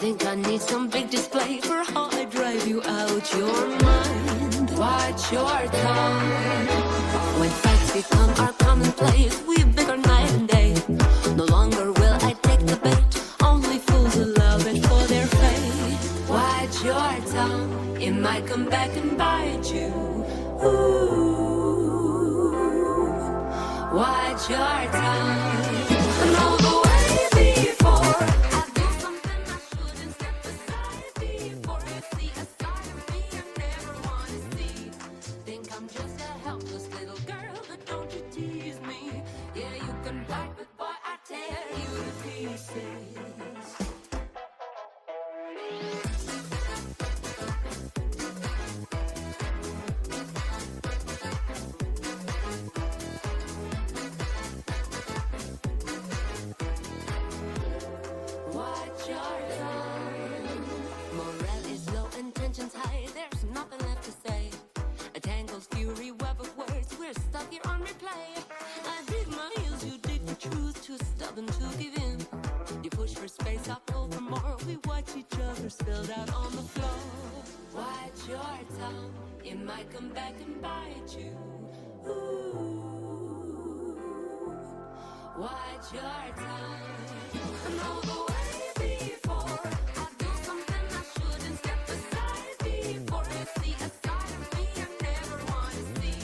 Think I need some big display for how I drive you out your mind. Watch your tongue. When fights become our commonplace, we bicker night and day. No longer will I take the bait. Only fools allow it for their fate. Watch your tongue. It might come back and bite you. Ooh. Watch your tongue. Know the way before. I do something I shouldn't. Step aside before you see a side of me you never want to see. Think I'm just a helpless little girl, but don't you tease me. Yeah, you can bite, but boy, I tear you to pieces. Watch your tongue. Morale is low, intentions high. There's nothing left to say. A tangled fury, web of words. We're stuck here on replay. I dig my heels, you dig the truth. Too stubborn to give in. You push for space, I pull for more. We watch each other spilled out on the floor. Watch your tongue. It might come back and bite you. Ooh. Watch your tongue. Know the way before. I do something I shouldn't. Step aside before you see a side of me you never want to see.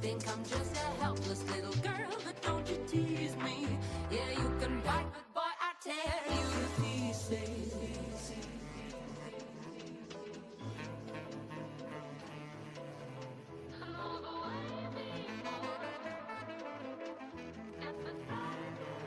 Think I'm just a helpless little girl, but don't you tease me. Yeah, you can bite, but boy, I tear you to pieces. Know the way before. Step aside before.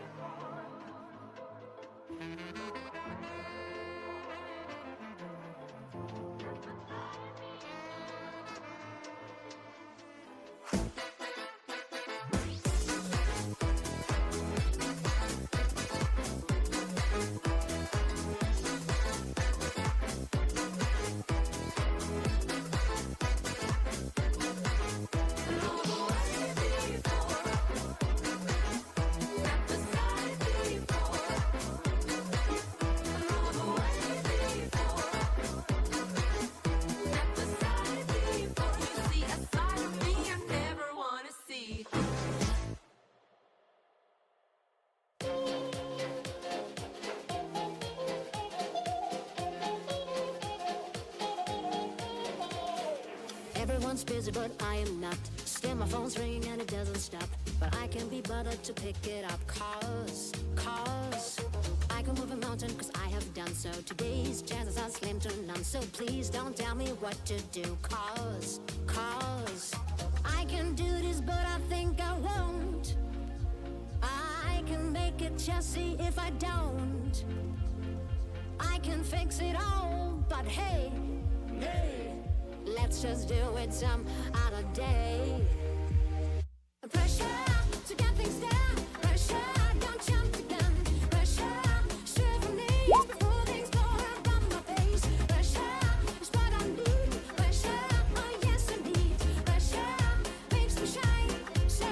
Everyone's busy, but I am not. Still my phone's ringing and it doesn't stop. But I can be bothered to pick it up. Cause I can move a mountain cause I have done so. Today's chances are slim to none. So please don't tell me what to do. Cause I can do this, but I think I won't. I can make it just see if I don't. I can fix it all, but hey, let's just do it some other day. Pressure to get things done. Pressure, don't jump the gun. Pressure, shiver knees before things blow up on my face. Pressure is what I need. Pressure, oh yes indeed. Pressure makes me shine so.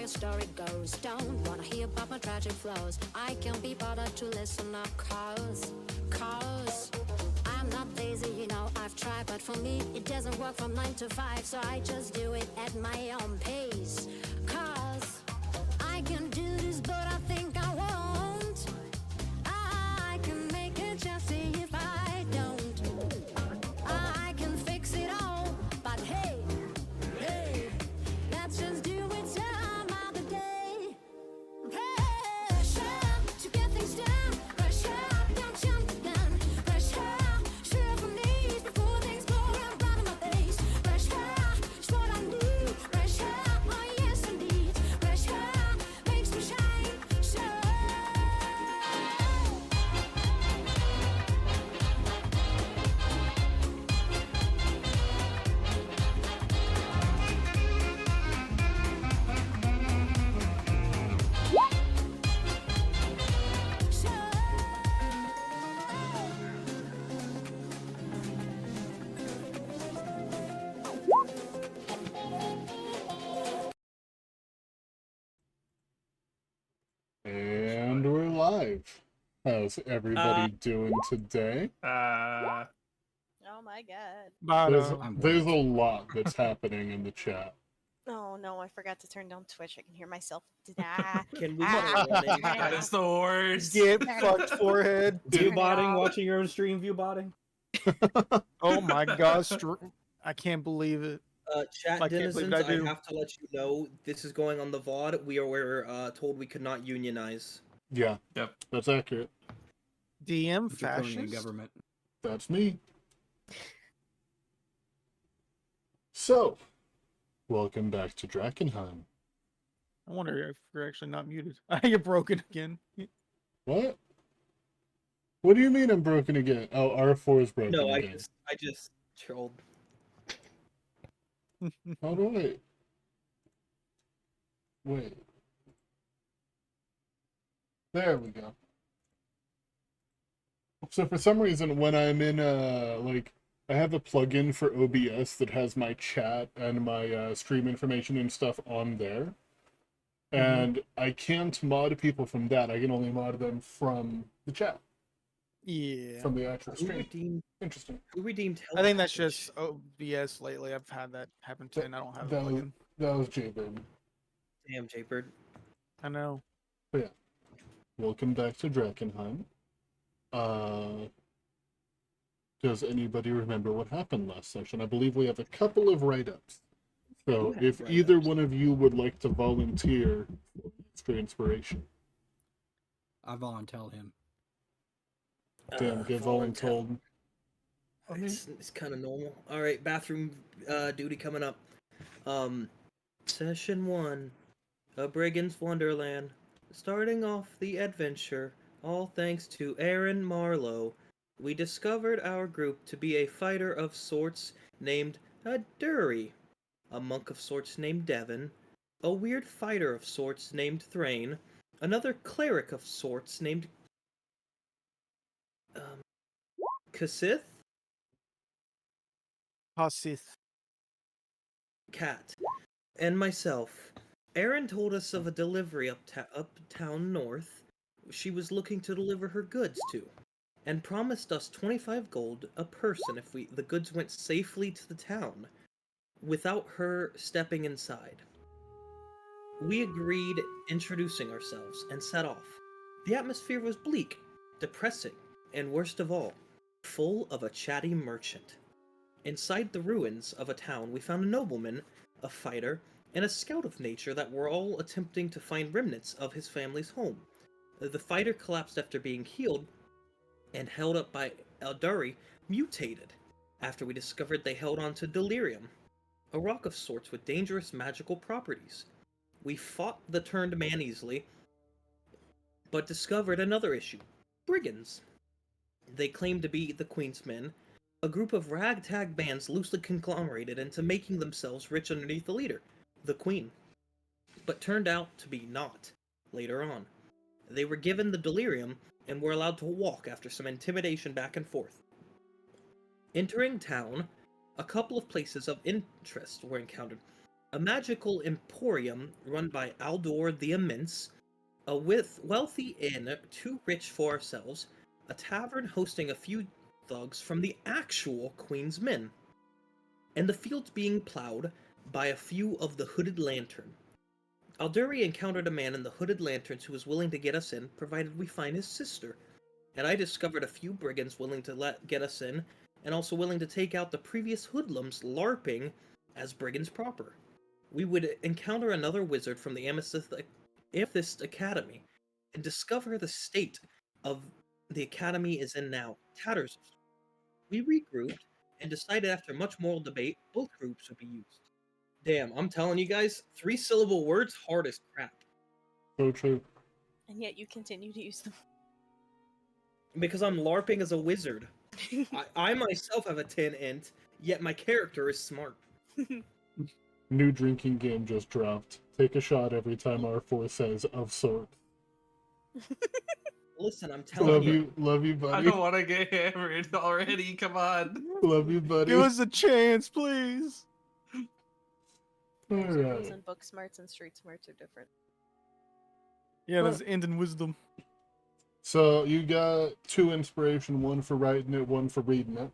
Story goes. Don't wanna hear about my tragic flaws. I can't be bothered to listen up. Cause I'm not lazy, you know I've tried, but for me it doesn't work from 9 to 5, so I just do it at my own pace. Cause I can do this, but I think I won't. I can make it just see if I don't. I can fix it all, but hey, let's just do it some other day. Pressure to get things done. Pressure, don't jump the gun. Pressure, shiver knees before things blow up out of my face. Pressure is what I need. Pressure, oh yes indeed. Pressure makes me live. How's everybody doing today? Oh my god. There's a lot that's happening in the chat. Oh no, I forgot to turn down Twitch. I can hear myself. Can we say warning? That's the worst. Get fucked, forehead. Turn it Viewbotting, off. watching your own stream, viewbotting. Oh my gosh, I can't believe it. Chat I can't believe denizens, I I do. have to let you know this is going on the VOD. We were told we could not unionize. Yeah. Yep. That's accurate. DM Draconian fascist. government. That's me. So, welcome back to Drakkenheim. I wonder if you're actually not muted. You're broken again. What? What do you mean I'm broken again? Oh, R4 is broken No, again. I just trolled. How do I... Wait. There we go. So for some reason, when I'm in, I have a plugin for OBS that has my chat and my stream information and stuff on there. And I can't mod people from that. I can only mod them from the chat, Yeah. from the actual stream. Interesting. Who redeemed I think that's just OBS lately. I've had that happen to, and I don't have a plugin. That was Jaybird. Damn, Jaybird. I know. But yeah. Welcome back to Drakkenheim. Does anybody remember what happened last session? I believe we have a couple of write-ups. So if either one of you would like to volunteer for extra inspiration. I volunteer him. Damn, get voluntold. It's kind of normal. All right, bathroom duty coming up. Session 1, A Brigand's Wonderland. Starting off the adventure, all thanks to Aaron Marlowe, we discovered our group to be a fighter of sorts named Dury, a monk of sorts named Devon, a weird fighter of sorts named Thrain, another cleric of sorts named Kasith? Hasith. Cat, and myself. Erin told us of a delivery uptown north she was looking to deliver her goods to, and promised us 25 gold a person if the goods went safely to the town, without her stepping inside. We agreed, introducing ourselves, and set off. The atmosphere was bleak, depressing, and worst of all, full of a chatty merchant. Inside the ruins of a town, we found a nobleman, a fighter, and a scout of nature that were all attempting to find remnants of his family's home. The fighter collapsed after being healed, and held up by Eldari mutated after we discovered they held on to delirium, a rock of sorts with dangerous magical properties. We fought the turned man easily, but discovered another issue: brigands. They claimed to be the Queen's Men, a group of ragtag bands loosely conglomerated into making themselves rich underneath the leader, the Queen, but turned out to be not, later on. They were given the delirium and were allowed to walk after some intimidation back and forth. Entering town, a couple of places of interest were encountered. A magical emporium run by Aldor the Immense, a wealthy inn too rich for ourselves, a tavern hosting a few thugs from the actual Queen's Men, and the fields being plowed by a few of the Hooded Lantern. Alduri encountered a man in the Hooded Lanterns who was willing to get us in, provided we find his sister, and I discovered a few brigands willing to get us in, and also willing to take out the previous hoodlums LARPing as brigands proper. We would encounter another wizard from the Amethyst Academy, and discover the state of the Academy is in now, tatters. We regrouped, and decided after much moral debate, both groups would be used. Damn, I'm telling you guys, 3-syllable words, hard as crap. So true. And yet you continue to use them. Because I'm LARPing as a wizard. I myself have a 10 int, yet my character is smart. New drinking game just dropped. Take a shot every time R4 says of sorts. Listen, I'm telling you. Love you, buddy. I don't want to get hammered already. Come on. Love you, buddy. Give us a chance, please. Alright. And book smarts and street smarts are different. Yeah, there's end in wisdom. So you got 2 inspiration, 1 for writing it, 1 for reading it.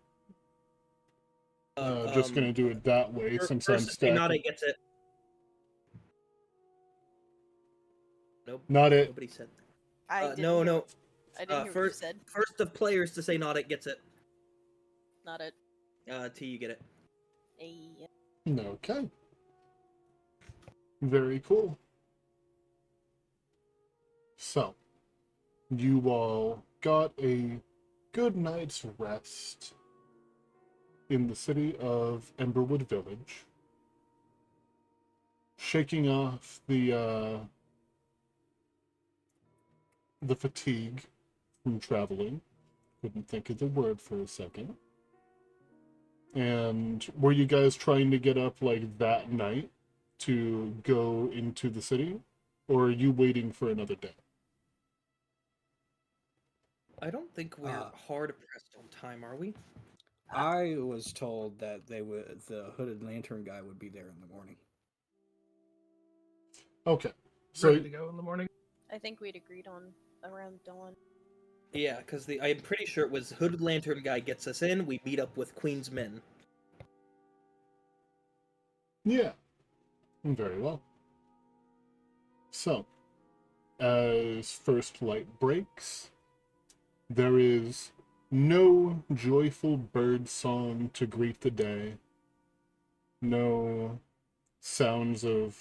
Just gonna do it that way since I'm First, say not stacking. it gets it. Nope. Not it. Nobody said. I didn't No, hear, no. I didn't hear what you said. First of players to say not it gets it. Not it. T, you get it. Okay. Very cool. So, you all got a good night's rest in the city of Emberwood Village, shaking off the fatigue from traveling. Couldn't think of the word for a second. And were you guys trying to get up like that night to go into the city, or are you waiting for another day? I don't think we're hard pressed on time, are we? I was told that the hooded lantern guy would be there in the morning. Okay. So Ready to go in the morning. I think we'd agreed on around dawn. Yeah, because I'm pretty sure it was Hooded Lantern guy gets us in, we meet up with Queen's men. yeah. Very well. So, as first light breaks, there is no joyful bird song to greet the day. No sounds of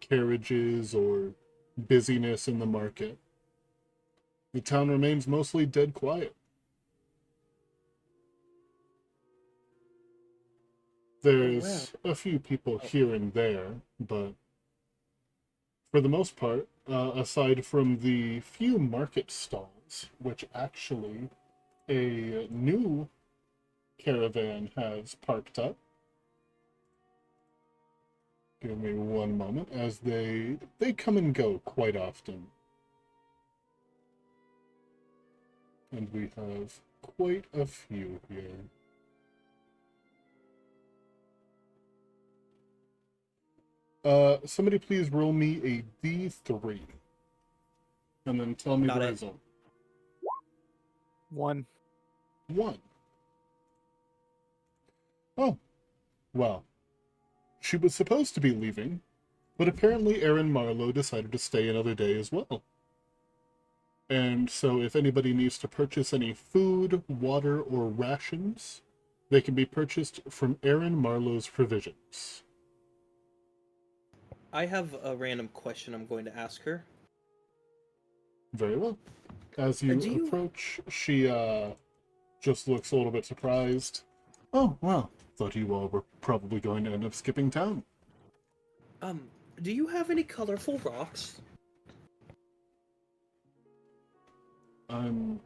carriages or busyness in the market. The town remains mostly dead quiet. There's a few people here and there, but for the most part, aside from the few market stalls, which actually a new caravan has parked up. Give me one moment, as they come and go quite often. And we have quite a few here. Somebody please roll me a D3. And then tell me the result. 1. 1. Oh. Well. She was supposed to be leaving, but apparently Aaron Marlowe decided to stay another day as well. And so if anybody needs to purchase any food, water, or rations, they can be purchased from Aaron Marlowe's Provisions. I have a random question I'm going to ask her. Very well. As you approach, she just looks a little bit surprised. Oh, well, thought you all were probably going to end up skipping town. Do you have any colorful rocks? I'm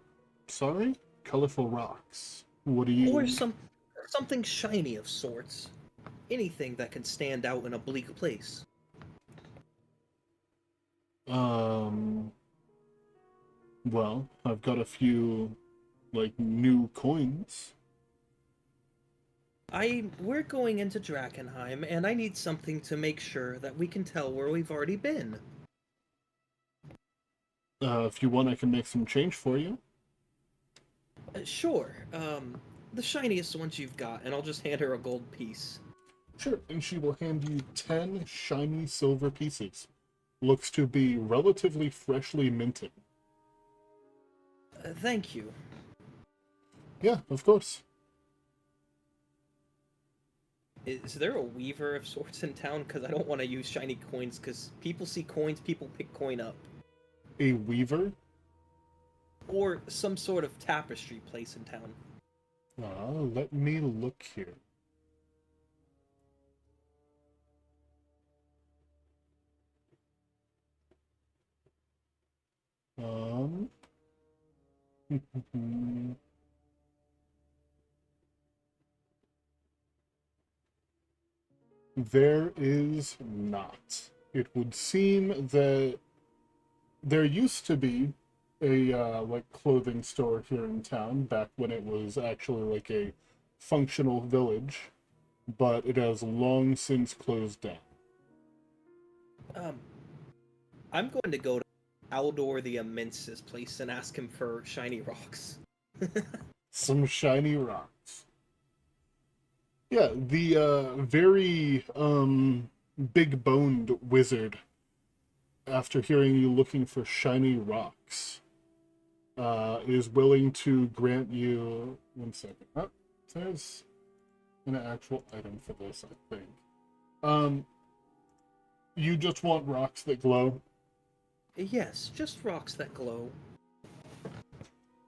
sorry? Colorful rocks. What do you... Or something shiny of sorts. Anything that can stand out in a bleak place. Well, I've got a few, like, new coins. We're going into Drakkenheim, and I need something to make sure that we can tell where we've already been. If you want, I can make some change for you. Sure. The shiniest ones you've got, and I'll just hand her a gold piece. Sure, and she will hand you 10 shiny silver pieces. Looks to be relatively freshly minted. Thank you. Yeah, of course. Is there a weaver of sorts in town? Because I don't want to use shiny coins, because people see coins, people pick coin up. A weaver? Or some sort of tapestry place in town. Let me look here. There is not. It would seem that there used to be a like clothing store here in town back when it was actually like a functional village, but it has long since closed down. I'm going to go to Aldor the Immense's place and ask him for shiny rocks. Some shiny rocks. Yeah, the very big-boned wizard, after hearing you looking for shiny rocks, is willing to grant you 1 second. Oh, there's an actual item for this, I think. You just want rocks that glow? Yes, just rocks that glow.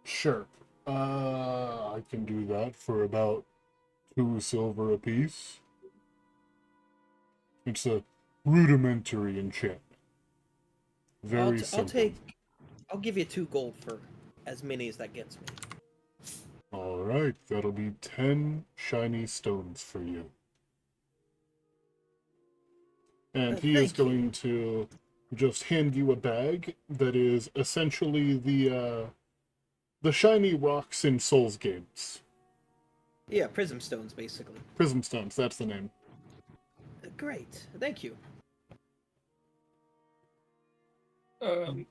Sure. I can do that for about 2 silver apiece. It's a rudimentary enchantment. Very simple. I'll give you 2 gold for as many as that gets me. Alright, that'll be 10 shiny stones for you. And he is going to just hand you a bag that is essentially the shiny rocks in Souls games. Yeah, prism stones, basically. Prism stones, that's the name. Great, thank you. I'm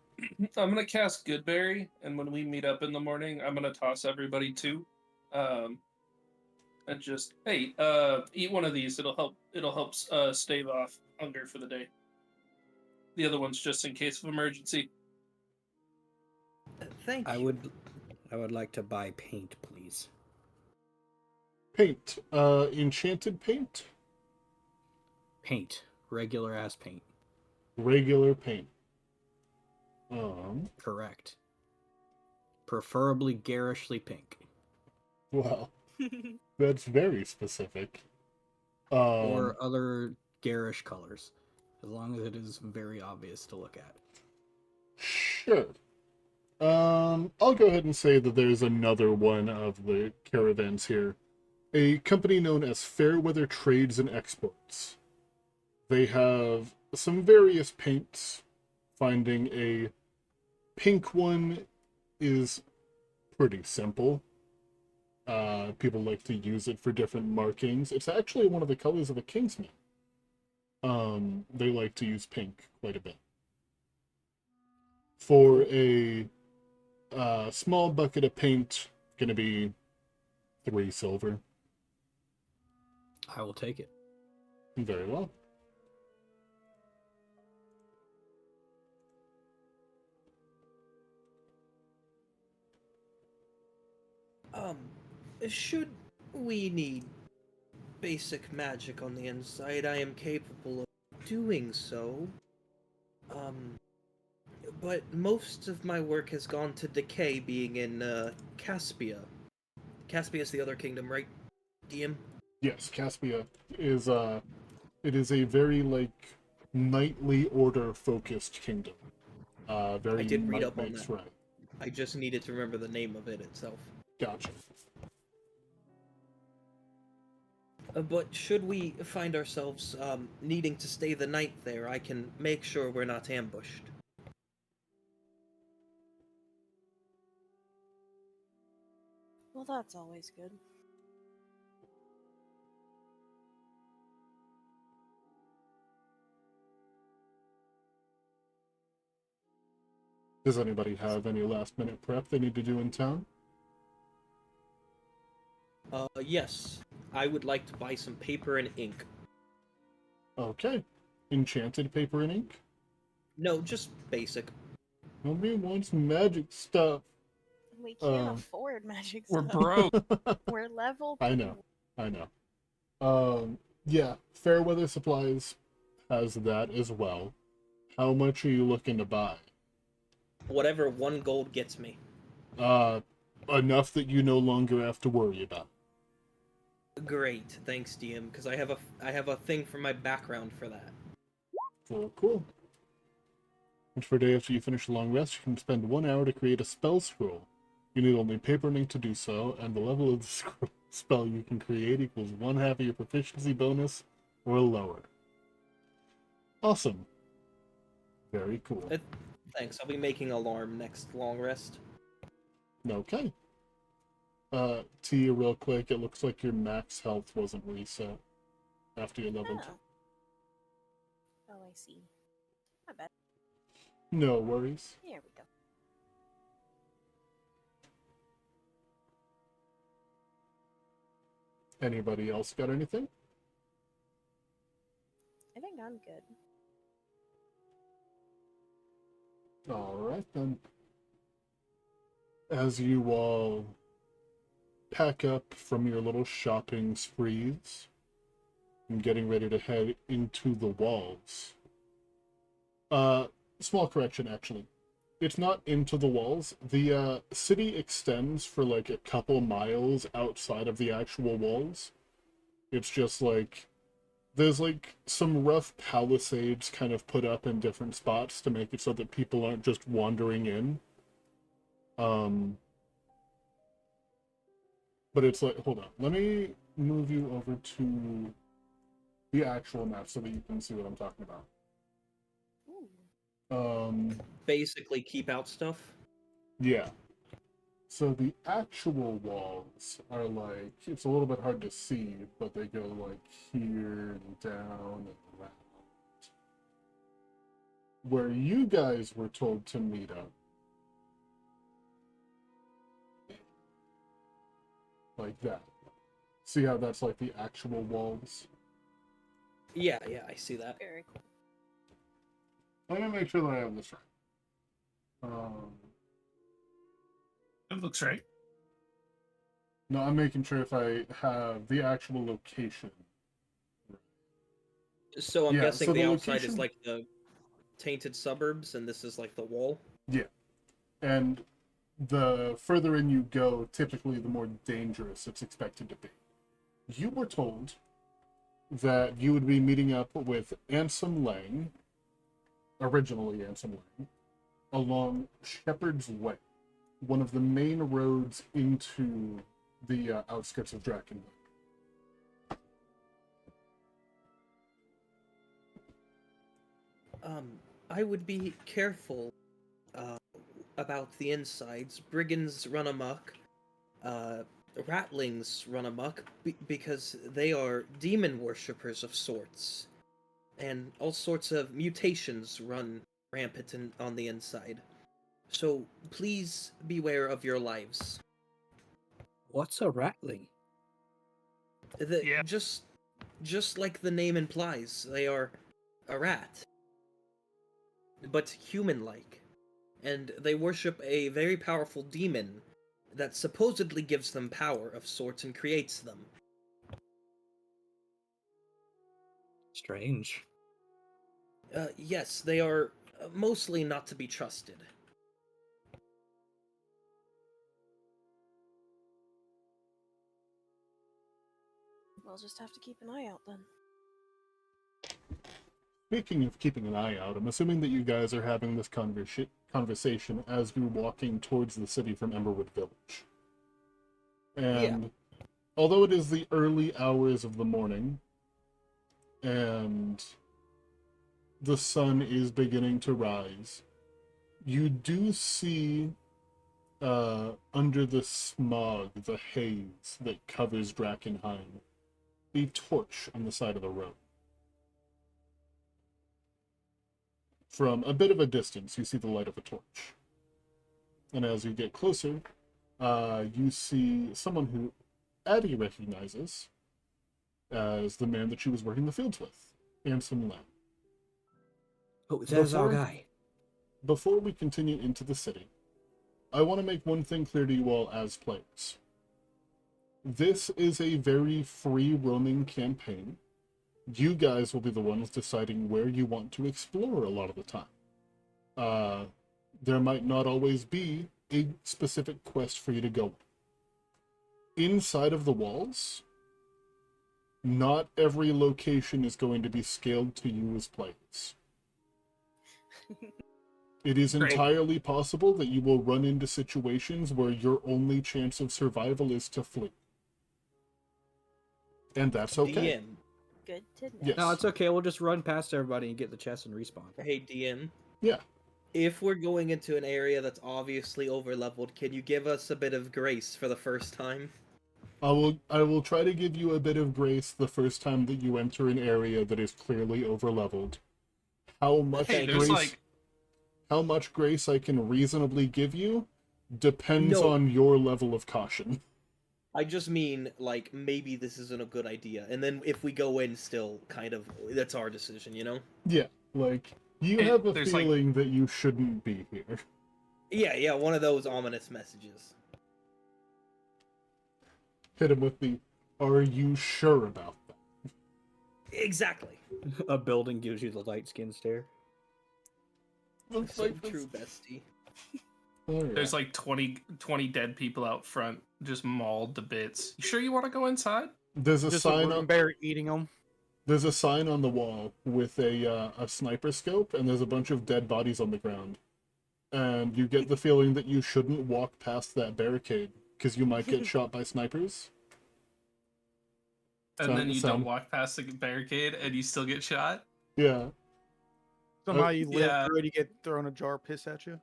gonna cast Goodberry, and when we meet up in the morning, I'm gonna toss everybody 2. And just, hey, eat one of these. It'll help stave off hunger for the day. The other one's just in case of emergency. Thank you. I would like to buy paint, please. Paint. Enchanted paint? Paint. Regular ass paint. Regular paint. Correct. Preferably garishly pink. Well, that's very specific. Or other garish colors. As long as it is very obvious to look at. Sure. I'll go ahead and say that there's another one of the caravans here. A company known as Fairweather Trades and Exports. They have some various paints. Finding a pink one is pretty simple. People like to use it for different markings. It's actually one of the colors of a Kingsman. They like to use pink quite a bit. For a small bucket of paint, gonna be 3 silver. I will take it. Very well. Should we need basic magic on the inside, I am capable of doing so. But most of my work has gone to decay being in Caspia. Caspia is the other kingdom, right, DM? Yes, Caspia is it is a very knightly order focused kingdom. Very I did read might up on makes that. right. I just needed to remember the name of it itself. Gotcha. But should we find ourselves needing to stay the night there, I can make sure we're not ambushed. Well, that's always good. Does anybody have any last minute prep they need to do in town? Yes. I would like to buy some paper and ink. Okay. Enchanted paper and ink? No, just basic. Nobody wants magic stuff. We can't afford magic We're stuff. broke. We're level. I know. Yeah, Fairweather Supplies has that as well. How much are you looking to buy? Whatever 1 gold gets me. Enough that you no longer have to worry about. Great, thanks DM, because I have a thing for my background for that. Oh, cool. And for a day after you finish a long rest, you can spend 1 hour to create a spell scroll. You need only paper and ink to do so, and the level of the spell you can create equals 1/2 of your proficiency bonus or lower. Awesome. Very cool. Thanks, I'll be making alarm next long rest. Okay. To you real quick, it looks like your max health wasn't reset after you leveled. Oh, I see. My bad. No worries. Here we go. Anybody else got anything? I think I'm good. Alright then. As you all pack up from your little shopping sprees and getting ready to head into the walls. Small correction actually. It's not into the walls. The city extends for like a couple miles outside of the actual walls. It's just like there's like some rough palisades kind of put up in different spots to make it so that people aren't just wandering in. But it's like, hold on, let me move you over to the actual map so that you can see what I'm talking about. Ooh. Basically, keep out stuff. Yeah. So the actual walls are like, it's a little bit hard to see, but they go like here and down and around. Where you guys were told to meet up. Like that. See how that's like the actual walls? Yeah, I see that. Very cool. Let me make sure that I have this right. It looks right. No, I'm making sure if I have the actual location. So I'm Yeah, guessing so the the outside location- is like the tainted suburbs, and this is like the wall. Yeah. And the further in you go, typically the more dangerous it's expected to be. You were told that you would be meeting up with Ansem Lang, originally Ansem Lang, along Shepherd's Way, one of the main roads into the outskirts of Drakkenheim. I would be careful about the insides. Brigands run amok. Ratlings run amok because they are demon worshippers of sorts. And all sorts of mutations run rampant on the inside. So please beware of your lives. What's a rattling? Yeah. Just like the name implies, they are a rat. But human-like. And they worship a very powerful demon that supposedly gives them power of sorts and creates them. Strange. Yes, they are mostly not to be trusted. We'll just have to keep an eye out then. Speaking of keeping an eye out, I'm assuming that you guys are having this conversation as you're walking towards the city from Emberwood Village. And although it is the early hours of the morning, and the sun is beginning to rise, you do see, under the smog, the haze that covers Drakkenheim, a torch on the side of the road. From a bit of a distance, you see the light of a torch. And as you get closer, you see someone who Addie recognizes as the man that she was working the fields with, Ansem Lang. Oh, there's our Before- guy. Before we continue into the city, I want to make one thing clear to you all as players. This is a very free-roaming campaign. You guys will be the ones deciding where you want to explore a lot of the time. There might not always be a specific quest for you to go on. Inside of the walls, not every location is going to be scaled to you as players. It is Great. entirely possible that you will run into situations where your only chance of survival is to flee. And that's okay. DM. Good to know. Yes. No, it's okay. We'll just run past everybody and get the chest and respawn. Hey, DM. Yeah. If we're going into an area that's obviously overleveled, can you give us a bit of grace for the first time? I will try to give you a bit of grace the first time that you enter an area that is clearly overleveled. How much Hey, grace? how much grace I can reasonably give you depends No. on your level of caution. I just mean, like, maybe this isn't a good idea. And then if we go in still, kind of, that's our decision, you know? Yeah, like, you have a there's, like- feeling that you shouldn't be here. Yeah, one of those ominous messages. Hit him with the, are you sure about that? Exactly. A building gives you the light skin stare. Looks So like true, bestie. There's like 20 dead people out front, just mauled to bits. You sure you want to go inside? There's a Just a sign wooden on. bear eating them. There's a sign on the wall with a sniper scope, and there's a bunch of dead bodies on the ground. And you get the feeling that you shouldn't walk past that barricade because you might get shot by snipers. And then you don't walk past the barricade and you still get shot? Yeah, Somehow you live yeah. through it, you get thrown a jar of piss at you.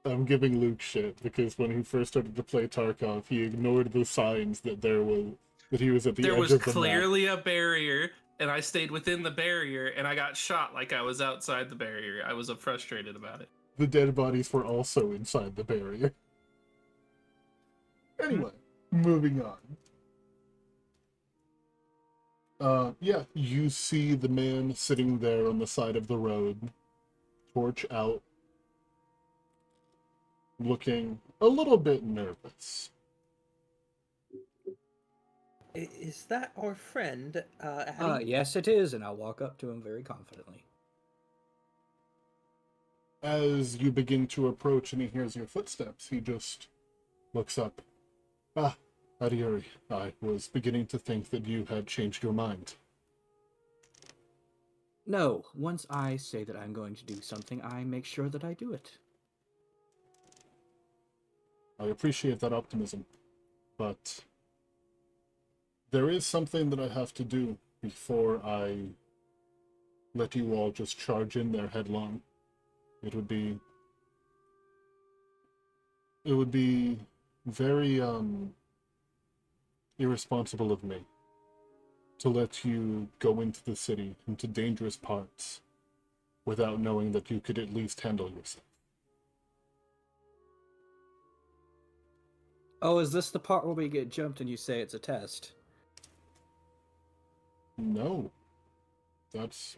I'm giving Luke shit because when he first started to play Tarkov, he ignored the signs that he was at the There edge was of the map. clearly a barrier, and I stayed within the barrier, and I got shot like I was outside the barrier. I was frustrated about it. The dead bodies were also inside the barrier. Anyway, moving on. Yeah, you see the man sitting there on the side of the road, torch out, looking a little bit nervous. Is that our friend, Addy? Yes, it is, and I'll walk up to him very confidently. As you begin to approach and he hears your footsteps, he just looks up. Ah, Ariuri, I was beginning to think that you had changed your mind. No, once I say that I'm going to do something, I make sure that I do it. I appreciate that optimism, but there is something that I have to do before I let you all just charge in there headlong. It would be very irresponsible of me to let you go into the city, into dangerous parts, without knowing that you could at least handle yourself. Oh, is this the part where we get jumped and you say it's a test? No. That's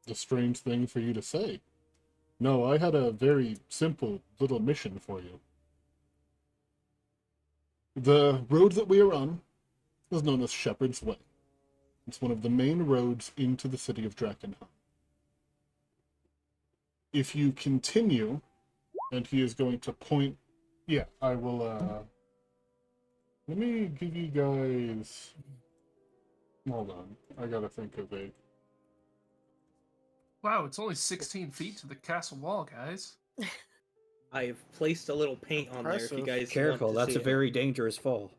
a strange thing for you to say. No, I had a very simple little mission for you. The road that we are on is known as Shepherd's Way. It's one of the main roads into the city of Drakkenheim. If you continue, and he is going to point... Yeah, I will, let me give you guys... Hold on, I gotta think of a... Wow, it's only 16 feet to the castle wall, guys. I've placed a little paint on there if you Impressive. guys Careful, want to that's see a very dangerous fall.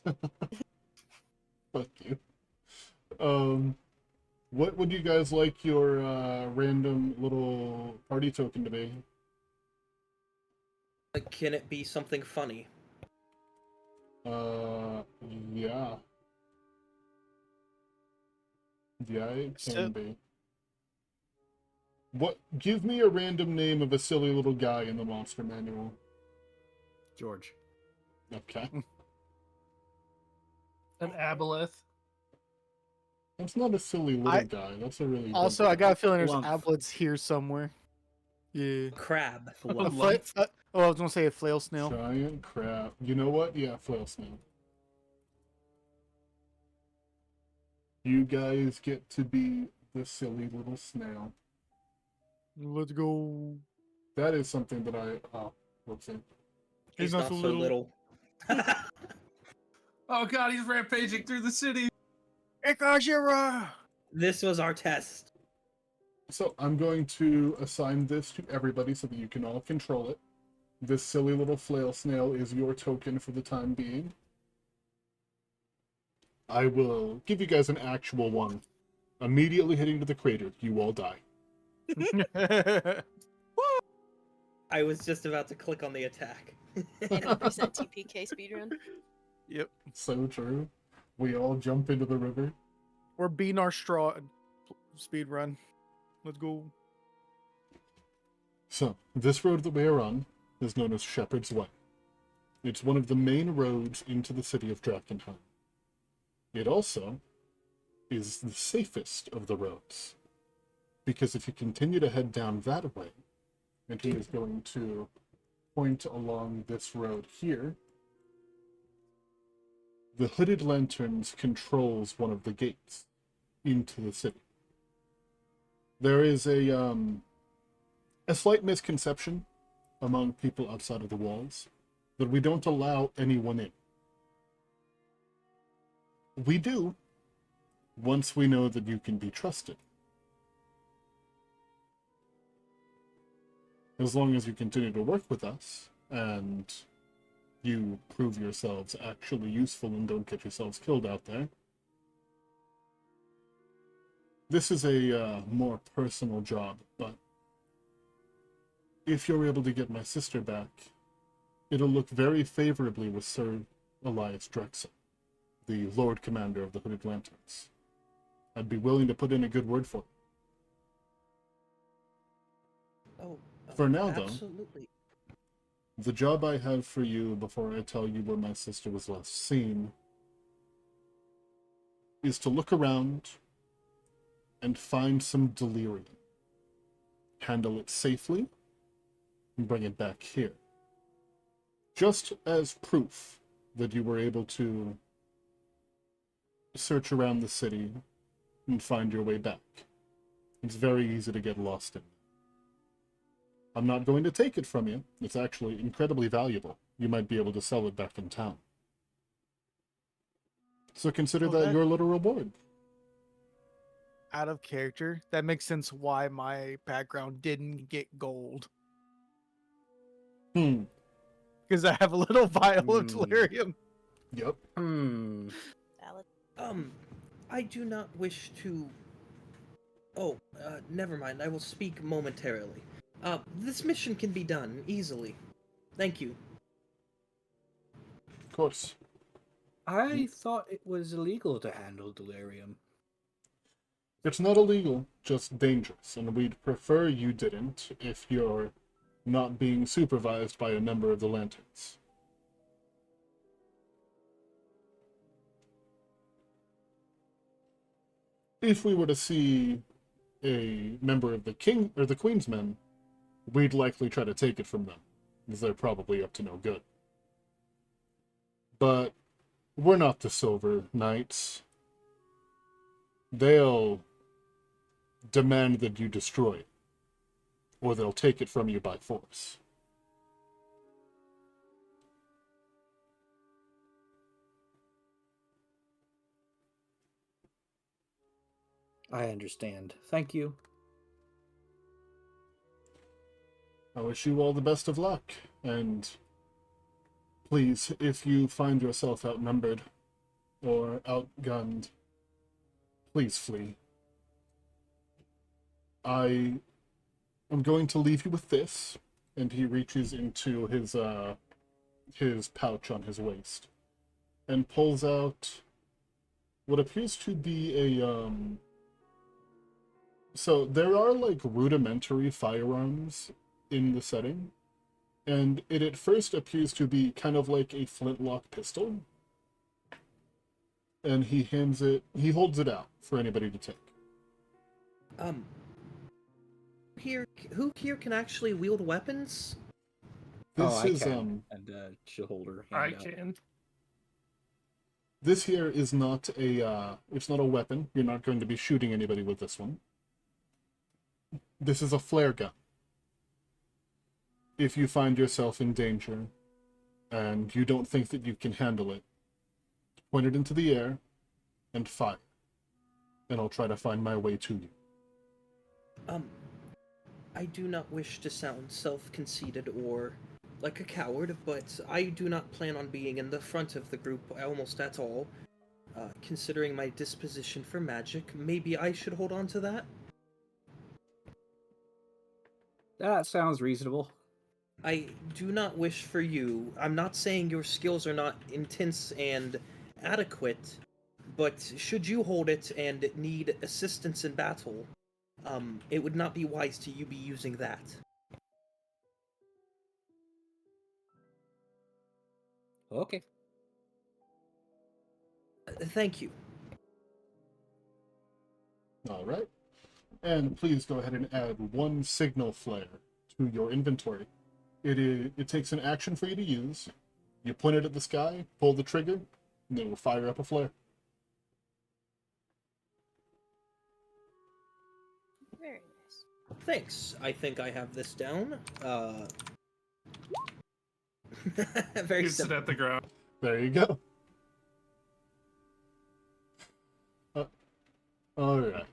Fuck you. What would you guys like your random little party token to be? Can it be something funny? Yeah. Yeah, it can be. What? Give me a random name of a silly little guy in the monster manual. George. Okay. An aboleth. That's not a silly little guy. That's a really big Also, guy. I got a feeling there's Lump. ablets here somewhere. Yeah. Crab. I was gonna say a flail snail. Giant crab. You know what? Yeah, flail snail. You guys get to be the silly little snail. Let's go. That is something that I... Oh, whoopsie. He's not so little. Oh god, he's rampaging through the city. Ikajira! This was our test. So I'm going to assign this to everybody so that you can all control it. This silly little flail snail is your token for the time being. I will give you guys an actual one. Immediately heading to the crater, you all die. I was just about to click on the attack. 100% TPK speedrun. Yep. So true. We all jump into the river. We're beating our straw speed run. Let's go. So, this road that we are on is known as Shepherd's Way. It's one of the main roads into the city of Drakkenheim. It also is the safest of the roads, because if you continue to head down that way, and he is going to point along this road here, the Hooded Lanterns controls one of the gates into the city. There is a slight misconception among people outside of the walls that we don't allow anyone in. We do, once we know that you can be trusted. As long as you continue to work with us, and you prove yourselves actually useful and don't get yourselves killed out there. This is a more personal job, but if you're able to get my sister back, it'll look very favorably with Sir Elias Drexel, the Lord Commander of the Hooded Lanterns. I'd be willing to put in a good word for it. Oh, For now, though, absolutely. the job I have for you before I tell you where my sister was last seen is to look around and find some delirium. Handle it safely and bring it back here. Just as proof that you were able to search around the city and find your way back. It's very easy to get lost in. I'm not going to take it from you. It's actually incredibly valuable. You might be able to sell it back in town. So consider that your little reward. Out of character, that makes sense why my background didn't get gold. Because I have a little vial of delirium. Yep. Valid. I do not wish to... Oh, never mind. I will speak momentarily. This mission can be done easily. Thank you. Of course. I thought it was illegal to handle delirium. It's not illegal, just dangerous, and we'd prefer you didn't if you're not being supervised by a member of the Lanterns. If we were to see a member of the King or the Queen's men, we'd likely try to take it from them, because they're probably up to no good. But we're not the Silver Knights. They'll demand that you destroy it, or they'll take it from you by force. I understand. Thank you. I wish you all the best of luck, and please, if you find yourself outnumbered or outgunned, please flee. I am going to leave you with this, and he reaches into his pouch on his waist and pulls out what appears to be a so there are like rudimentary firearms in the setting, and it at first appears to be kind of like a flintlock pistol, and he holds it out for anybody to take. Who here can actually wield weapons? This I is can. And she'll hold her hand out. can. This here is not a it's not a weapon. You're not going to be shooting anybody with this one. This is a flare gun. If you find yourself in danger and you don't think that you can handle it, point it into the air and fire. And I'll try to find my way to you. I do not wish to sound self-conceited or like a coward, but I do not plan on being in the front of the group almost at all. Considering my disposition for magic, maybe I should hold on to that? That sounds reasonable. I do not wish for you. I'm not saying your skills are not intense and adequate, but should you hold it and need assistance in battle, it would not be wise to you be using that. Okay. Thank you. All right. And please go ahead and add one signal flare to your inventory. It takes an action for you to use. You point it at the sky, pull the trigger, and it will fire up a flare. Very nice. Thanks. I think I have this down. Very Hits it simple. at the ground. There you go. All right.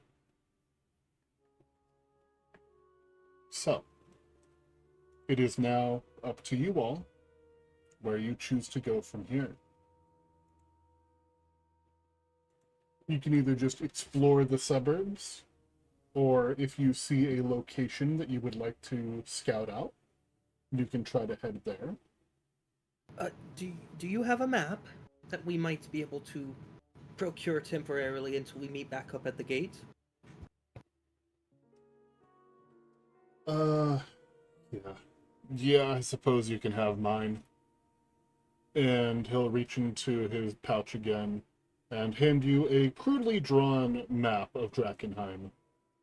So, it is now up to you all where you choose to go from here. You can either just explore the suburbs, or if you see a location that you would like to scout out, you can try to head there. Do you have a map that we might be able to procure temporarily until we meet back up at the gate? Yeah. Yeah, I suppose you can have mine. And he'll reach into his pouch again and hand you a crudely drawn map of Drakkenheim.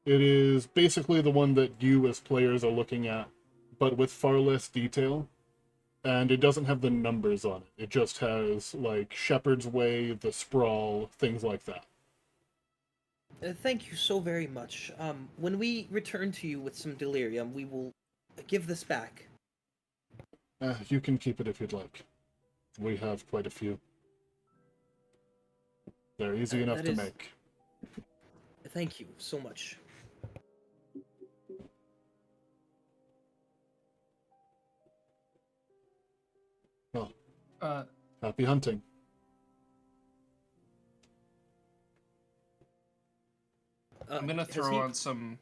It is basically the one that you as players are looking at, but with far less detail. And it doesn't have the numbers on it. It just has, like, Shepherd's Way, the Sprawl, things like that. Thank you so very much. When we return to you with some delirium, we will give this back. You can keep it if you'd like. We have quite a few. They're easy enough that to is- make. Thank you so much. Well, Uh, happy hunting. I'm gonna has throw he- on some.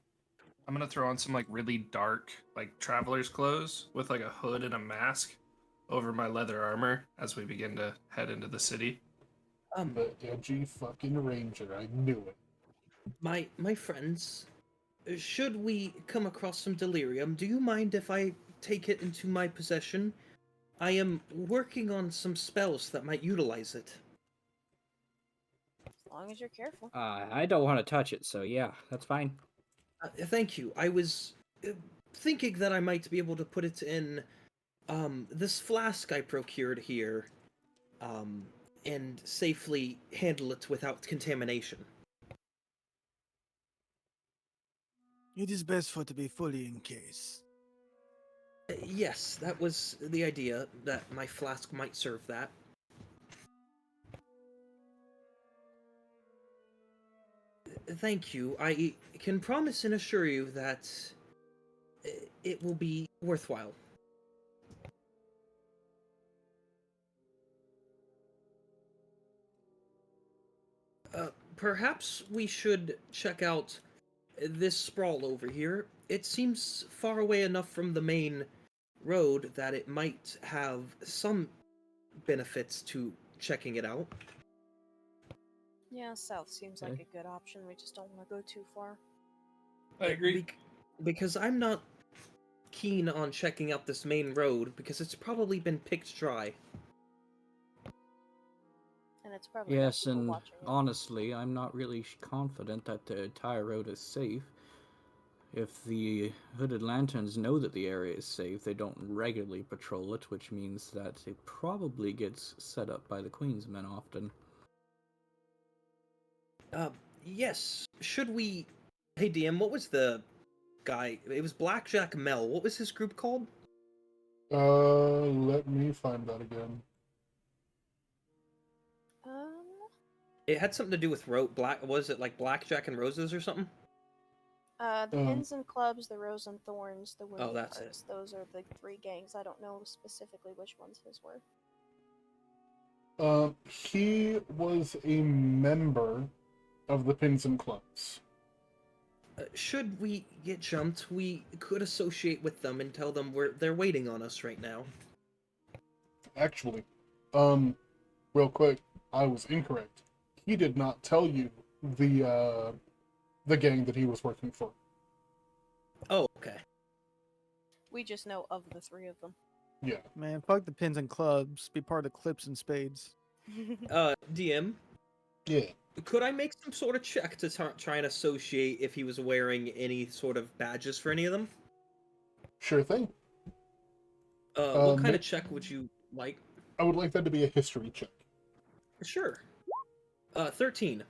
I'm gonna throw on some like really dark like traveler's clothes with like a hood and a mask over my leather armor as we begin to head into the city. The edgy fucking ranger. I knew it. My friends, should we come across some delirium, do you mind if I take it into my possession? I am working on some spells that might utilize it. As long as you're careful. I don't want to touch it, so yeah, that's fine. Thank you. I was thinking that I might be able to put it in this flask I procured here, and safely handle it without contamination. It is best for it to be fully encased. Yes, that was the idea, that my flask might serve that. Thank you. I can promise and assure you that it will be worthwhile. Perhaps we should check out this sprawl over here. It seems far away enough from the main road that it might have some benefits to checking it out. Yeah, south seems like Okay. a good option. We just don't want to go too far. I agree. Because I'm not keen on checking out this main road because it's probably been picked dry. And it's probably got Yes, people and watching it. honestly, I'm not really confident that the entire road is safe. If the hooded lanterns know that the area is safe, they don't regularly patrol it, which means that it probably gets set up by the Queen's men often. Yes. Should we... Hey, DM, what was the guy? It was Blackjack Mel. What was his group called? Let me find that again. It had something to do with was it like Blackjack and Roses or something? The Pins and Clubs, the Rose and Thorns, the Wounded that's it. Hearts. Those are the three gangs. I don't know specifically which ones his were. He was a member of the Pins and Clubs. Should we get jumped, we could associate with them and tell them they're waiting on us right now. Actually, real quick, I was incorrect. He did not tell you the gang that he was working for. Oh, okay. We just know of the three of them. Yeah. Man, fuck the pins and clubs. Be part of the clips and spades. DM, Yeah. could I make some sort of check to try and associate if he was wearing any sort of badges for any of them? Sure thing. What kind ma- of check would you like? I would like that to be a history check. Sure. 13.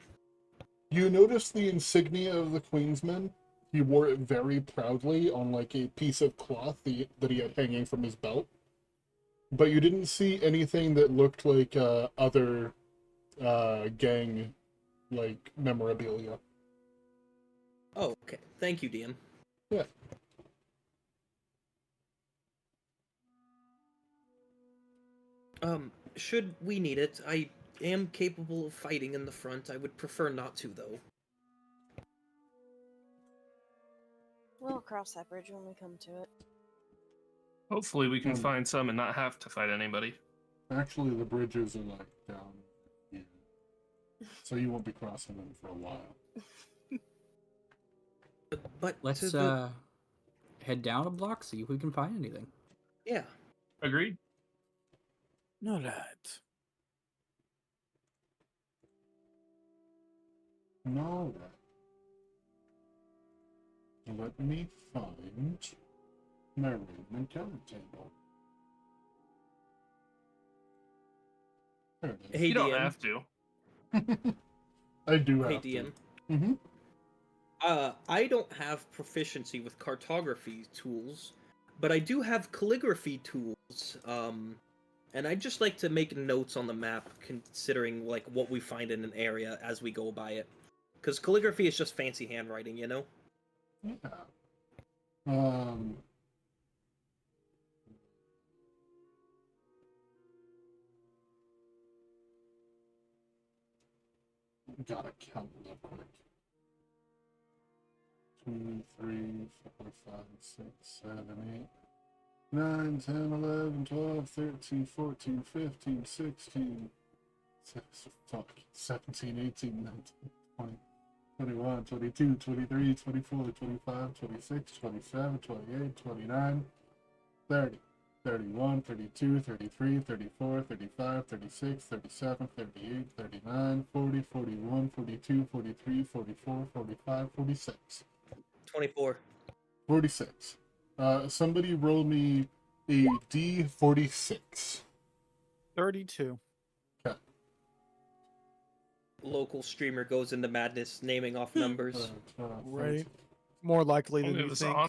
You notice the insignia of the Queensman? He wore it very proudly on like a piece of cloth that he had hanging from his belt. But you didn't see anything that looked like other gang like memorabilia. Oh, okay. Thank you, DM. Yeah. Should we need it, I am capable of fighting in the front. I would prefer not to, though. We'll cross that bridge when we come to it. Hopefully, we can find some and not have to fight anybody. Actually, the bridges are like down here, so you won't be crossing them for a while. But Let's head down a block, see if we can find anything. yeah. Agreed. No, that. No. Let me find my room and counter table. There it is. Hey, You don't DM. have to. I do Hey, have DM. to. Mm-hmm. I don't have proficiency with cartography tools, but I do have calligraphy tools. And I'd just like to make notes on the map, considering like what we find in an area as we go by it. Because calligraphy is just fancy handwriting, you know. Yeah. Gotta count real quick. 2, 3, 4, 5, 6, 7, 8, 9, 10, 11, 12, 13, 14, 15, 16, 17, 18, 19, 20, 21, 22, 23, 24, 25, 26, 27, 28, 29, 30, 31, 32, 33, 34, 35, 36, 37, 38, 39, 40, 41, 42, 43, 44, 45, 46. 24. 46. Somebody roll me a D46. 32. Okay. Local streamer goes into madness, naming off numbers. Right. More likely than Only you this think. on-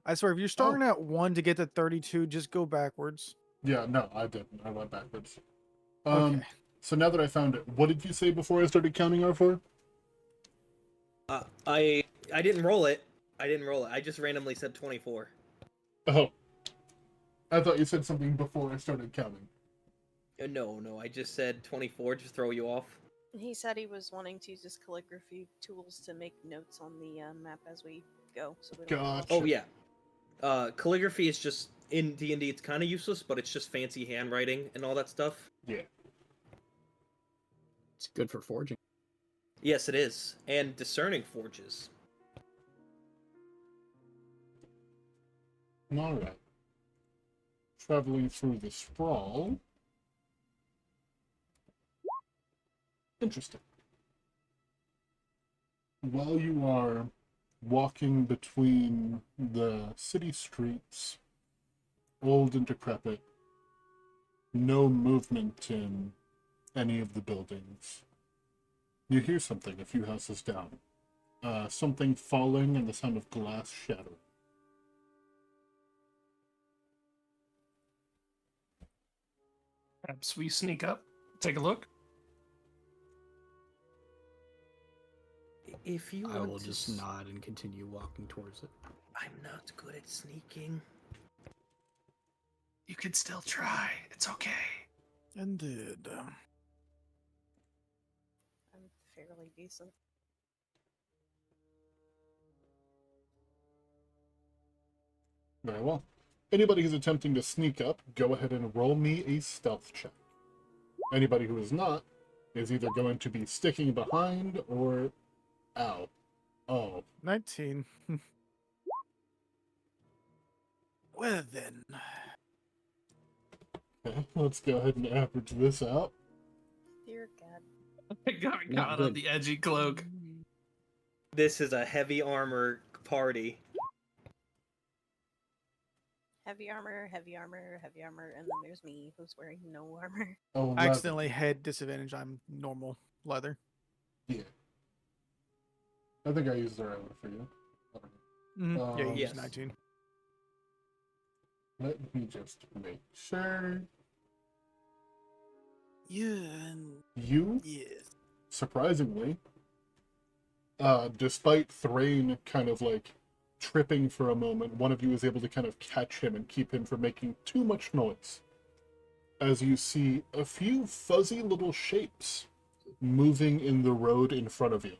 I swear, if you're starting at 1 to get to 32, just go backwards. Yeah, no, I didn't. I went backwards. Okay. So now that I found it, what did you say before I started counting R4? I didn't roll it. I just randomly said 24. Oh. I thought you said something before I started counting. No, I just said 24 to throw you off. He said he was wanting to use his calligraphy tools to make notes on the map as we go. So we don't get lost. Gotcha. Oh yeah. Calligraphy is just in D&D. It's kind of useless, but it's just fancy handwriting and all that stuff. Yeah. It's good for forging. Yes, it is, and discerning forges. Alright. Traveling through the sprawl. Interesting. While you are walking between the city streets, old and decrepit, no movement in any of the buildings, you hear something a few houses down. Something falling and the sound of glass shattering. Perhaps we sneak up, take a look. If you I want will to just nod and continue walking towards it. I'm not good at sneaking. You could still try. It's okay. Indeed. I'm fairly decent. Very well. Anybody who's attempting to sneak up, go ahead and roll me a stealth check. Anybody who is not is either going to be sticking behind or... Ow. Oh. 19. Well then. Okay, let's go ahead and average this out. Dear God. I got Not caught good. on the edgy cloak. This is a heavy armor party. Heavy armor, heavy armor, heavy armor, and then there's me who's wearing no armor. Oh, I accidentally had disadvantage. I'm normal leather. Yeah. I think I used the right one for you. Yeah, you Um, use Yes. 19. Let me just make sure. Yeah. You, Yes. surprisingly, despite Thrain kind of like tripping for a moment, one of you is able to kind of catch him and keep him from making too much noise. As you see a few fuzzy little shapes moving in the road in front of you,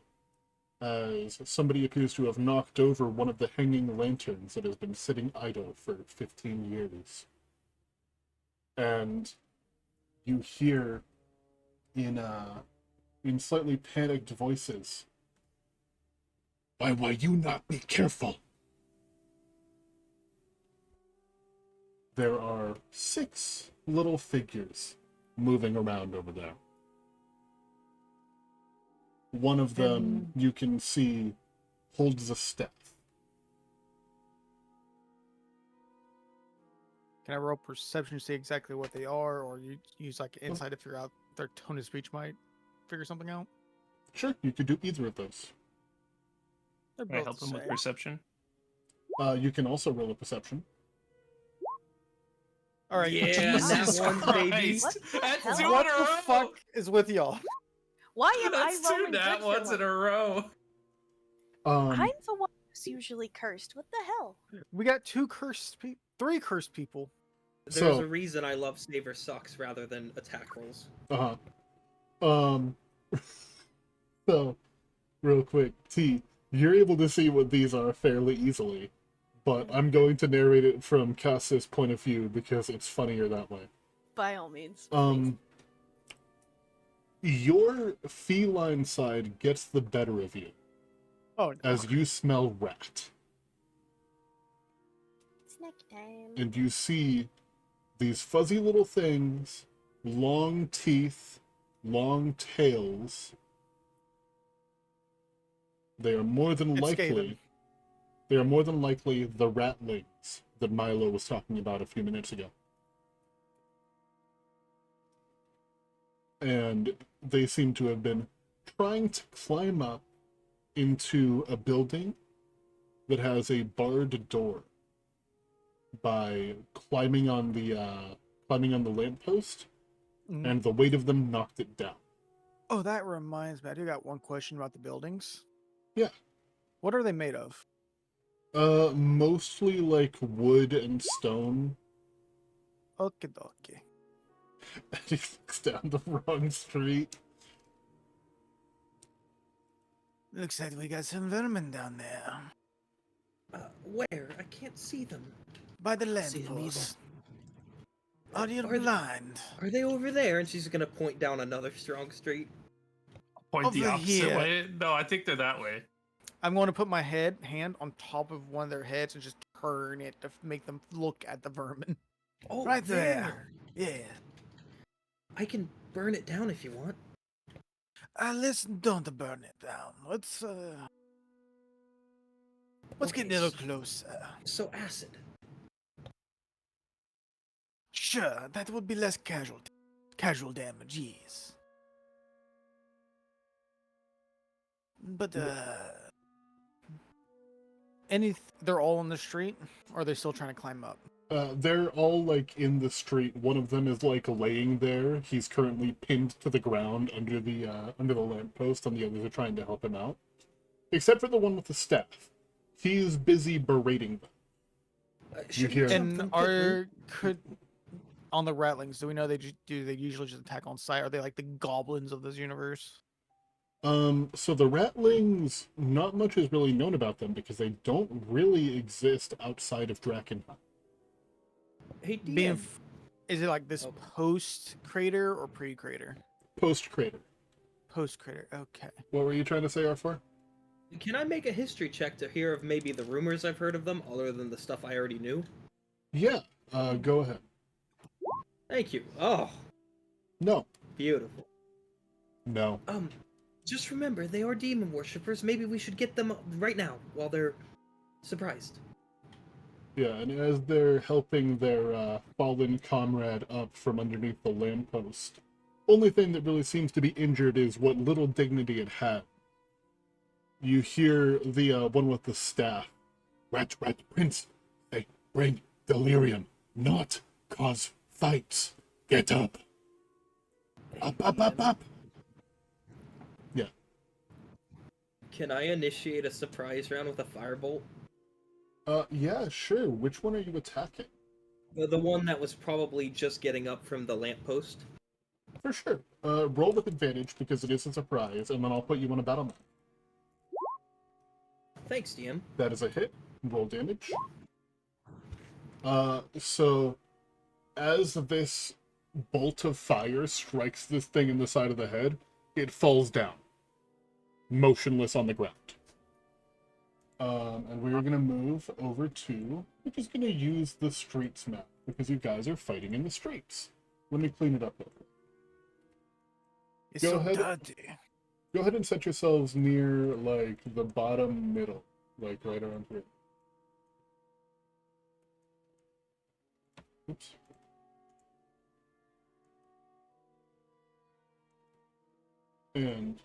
as somebody appears to have knocked over one of the hanging lanterns that has been sitting idle for 15 years. And you hear in slightly panicked voices, "Why will you not be careful?" There are 6 little figures moving around over there. One of them you can see holds a staff. Can I roll perception to see exactly what they are, or you use like insight to figure out their tone of speech might figure something out? Sure, you could do either of those. They're Can I both help the him with same. perception? You can also roll a perception. All right. Yeah, Jesus that one, baby. Christ. What the That's hell? two What in a the row. fuck is with y'all? Why am That's I two rolling nat good for ones in a row. I'm the one who's usually cursed. What the hell? We got 2 cursed people, 3 cursed people. There's So- a reason I love Saver Sucks rather than attack rolls. Um, so, real quick, T, you're able to see what these are fairly easily, but I'm going to narrate it from Cass's point of view because it's funnier that way. By all means. Please. Your feline side gets the better of you Oh, no. as you smell rat, Snack time. and you see these fuzzy little things, long teeth, long tails. They are more than It's likely scathing. they are more than likely the ratlings that Milo was talking about a few minutes ago. And they seem to have been trying to climb up into a building that has a barred door by climbing on the lamppost, Mhm. and the weight of them knocked it down. Oh, that reminds me. I do got one question about the buildings. Yeah. What are they made of? Mostly like wood and stone. Okie dokie. And he looks down the wrong street. Looks like we got some vermin down there. Where? I can't see them. By the See them lamppost. Are you Are- blind? Are they over there? And she's gonna point down another strong street. Point the Over opposite here. way? No, I think they're that way. I'm going to put my hand on top of one of their heads and just turn it to make them look at the vermin. Oh, Right there. Yeah. I can burn it down if you want. Listen, don't burn it down. Let's Okay, get a little closer. So acid. Sure, that would be less casual damage, yes. But they're all on the street, or are they still trying to climb up? They're all like in the street. One of them is like laying there. He's currently pinned to the ground under the lamppost, and the others are trying to help him out. Except for the one with the staff. He's busy berating them. Should hear- we jump And them quickly? on the ratlings, do we know do they usually just attack on sight? Are they like the goblins of this universe? So the ratlings, not much is really known about them because they don't really exist outside of Drakkenheim. Hey, Being, DM. is it like this Oh. post crater or pre crater? Post crater. Post crater. Okay. What were you trying to say, R4? Can I make a history check to hear of maybe the rumors I've heard of them, other than the stuff I already knew? Yeah, go ahead. Thank you. Oh, No, beautiful. no. Just remember, they are demon worshippers. Maybe we should get them right now while they're surprised. Yeah, and as they're helping their fallen comrade up from underneath the lamppost, only thing that really seems to be injured is what little dignity it had. You hear the one with the staff. Rat, rat, prince. They bring delirium, not cause fights. Get up. Up, up, up, up. Yeah. Can I initiate a surprise round with a firebolt? Yeah, sure. Which one are you attacking? The one that was probably just getting up from the lamppost. For sure. Roll with advantage because it is a surprise, and then I'll put you on a battle map. Thanks, DM. That is a hit. Roll damage. So as this bolt of fire strikes this thing in the side of the head, it falls down, motionless on the ground. And we're gonna move over to, we're just gonna use the streets map because you guys are fighting in the streets. Let me clean it up real quick. It's Go so ahead. dirty. Go ahead and set yourselves near, like, the bottom middle, like, right around here. Oops. And,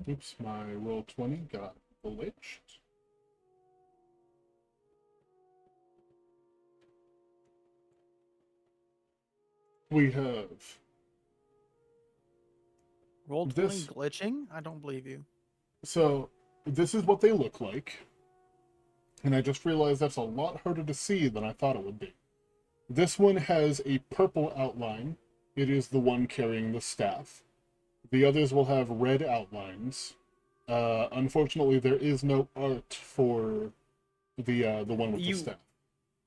oops, my roll 20 got glitched. We have Roll 20 this. glitching? I don't believe you. So, this is what they look like. And I just realized that's a lot harder to see than I thought it would be. This one has a purple outline. It is the one carrying the staff. The others will have red outlines. Unfortunately, there is no art for the one with the staff.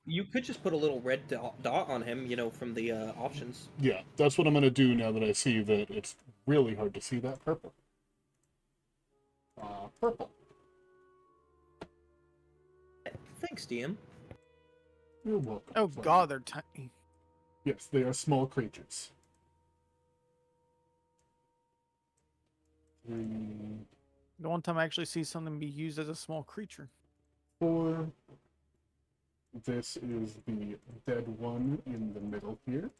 You could just put a little red dot on him, you know, from the options. Yeah, that's what I'm going to do now that I see that it's really hard to see that purple. Purple. Thanks, DM. You're welcome. Oh Fleming. god, they're tiny. Yes, they are small creatures. 3, The one time I actually see something be used as a small creature. 4. This is the dead one in the middle here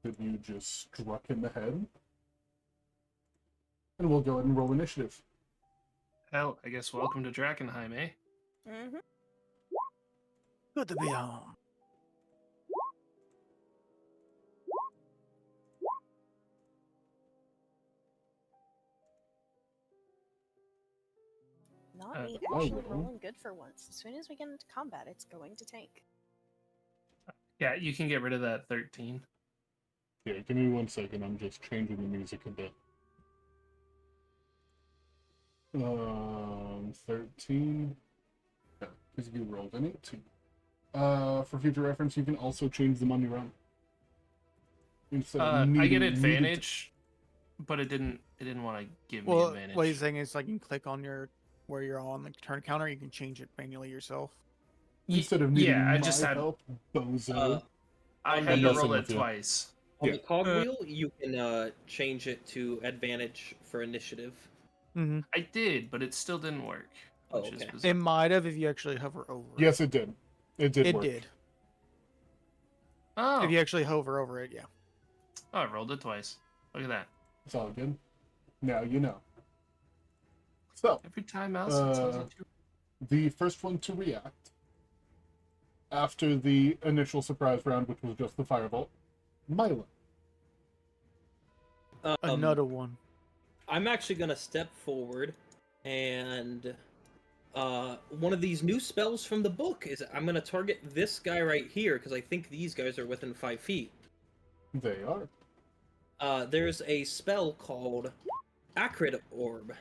that you just struck in the head. And we'll go ahead and roll initiative. Hell, I guess welcome to Drakkenheim, eh? Mm-hmm. Good to be home. Not Uh, me I actually will. rolling good for once. As soon as we get into combat, it's going to tank. Yeah, you can get rid of that 13. Yeah, give me 1 second. I'm just changing the music a bit. 13. Yeah, because you rolled an 18. For future reference, you can also change them on your own. Instead of I get needing advantage, but it didn't want to give me Well, advantage. what he's saying is like you can click on your where you're on the turn counter, you can change it manually yourself. Instead of needing yeah, I my just had help, bozo. I I'm had to messing roll it with you. twice. On Yeah. the cogwheel, you can change it to advantage for initiative. Mm-hmm. I did, but it still didn't work. Oh, Which is okay. bizarre. It might have if you actually hover over Yes, it did. It did it. It work. did. Oh, If you actually hover over it, yeah. oh, I rolled it twice. Look at that. It's all good. Now you know. So, Every time else it tells you to. the first one to react after the initial surprise round, which was just the firebolt, Milo. Another one. I'm actually gonna step forward, and one of these new spells from the book is I'm gonna target this guy right here because I think these guys are within 5 feet. They are. There's a spell called Acrid Orb.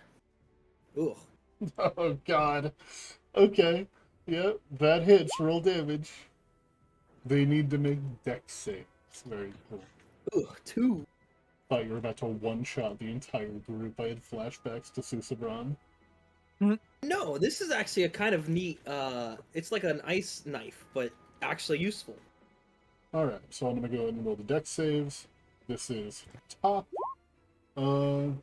Ugh. Oh god. Okay. Yep, that hits. Roll damage. They need to make dex saves. Very cool. Ugh. 2. Thought you were about to one-shot the entire group. I had flashbacks to Susabran. No, this is actually a kind of neat. It's like an ice knife, but actually useful. Alright, so I'm gonna go ahead and roll the dex saves. This is top. Oh,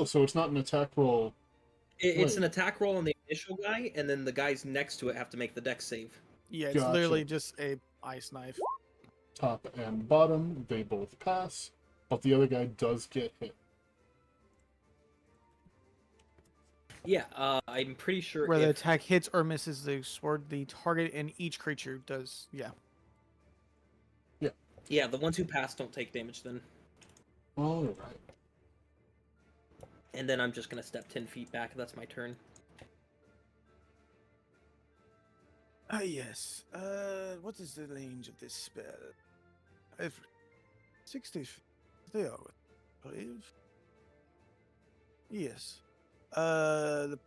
so it's not an attack roll. It's an Wait. attack roll on the initial guy, and then the guys next to it have to make the dex save. Yeah, it's Gotcha. literally just a ice knife. Top and bottom, they both pass, but the other guy does get hit. Yeah, I'm pretty sure Where the if attack hits or misses the sword, the target and each creature does. Yeah. yeah, the ones who pass don't take damage then. Alright. And then I'm just gonna step 10 feet back. That's my turn. Ah, yes. What is the range of this spell? I've 60. They are, I believe. Yes. I'm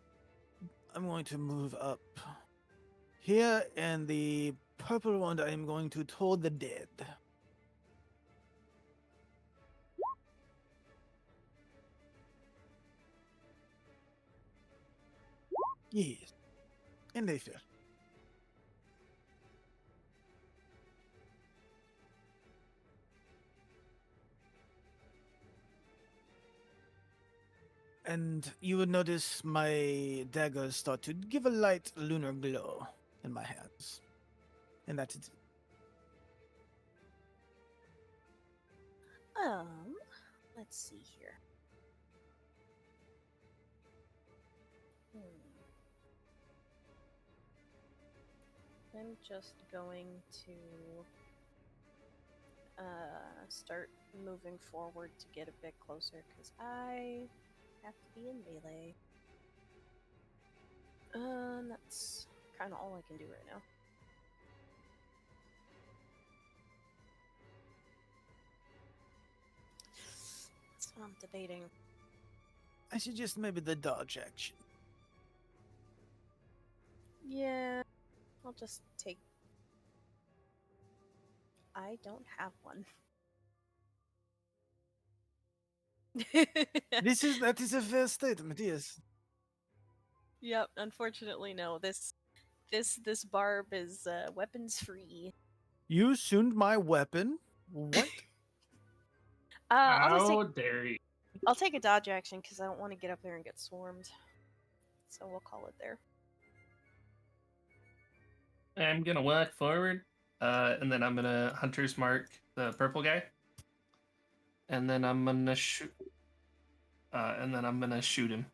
going to move up here, and the purple one I am going to toward the dead. Yes. And they fail. And you would notice my daggers start to give a light lunar glow in my hands. And that is it. Let's see here. I'm just going to start moving forward to get a bit closer because I have to be in melee. That's kind of all I can do right now. That's what I'm debating. I suggest maybe the dodge action. Yeah, I'll just take. I don't have one. That is a fair statement, yes. Yep, unfortunately no. This barb is weapons free. You tuned my weapon? What? How dare you? I'll take a dodge action because I don't want to get up there and get swarmed. So we'll call it there. I'm gonna walk forward, and then I'm gonna hunter's mark the purple guy, and then I'm gonna shoot, him.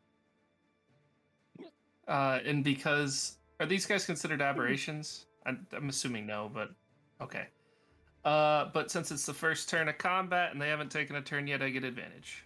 And because are these guys considered aberrations? I'm assuming no, but okay. But since it's the first turn of combat and they haven't taken a turn yet, I get advantage.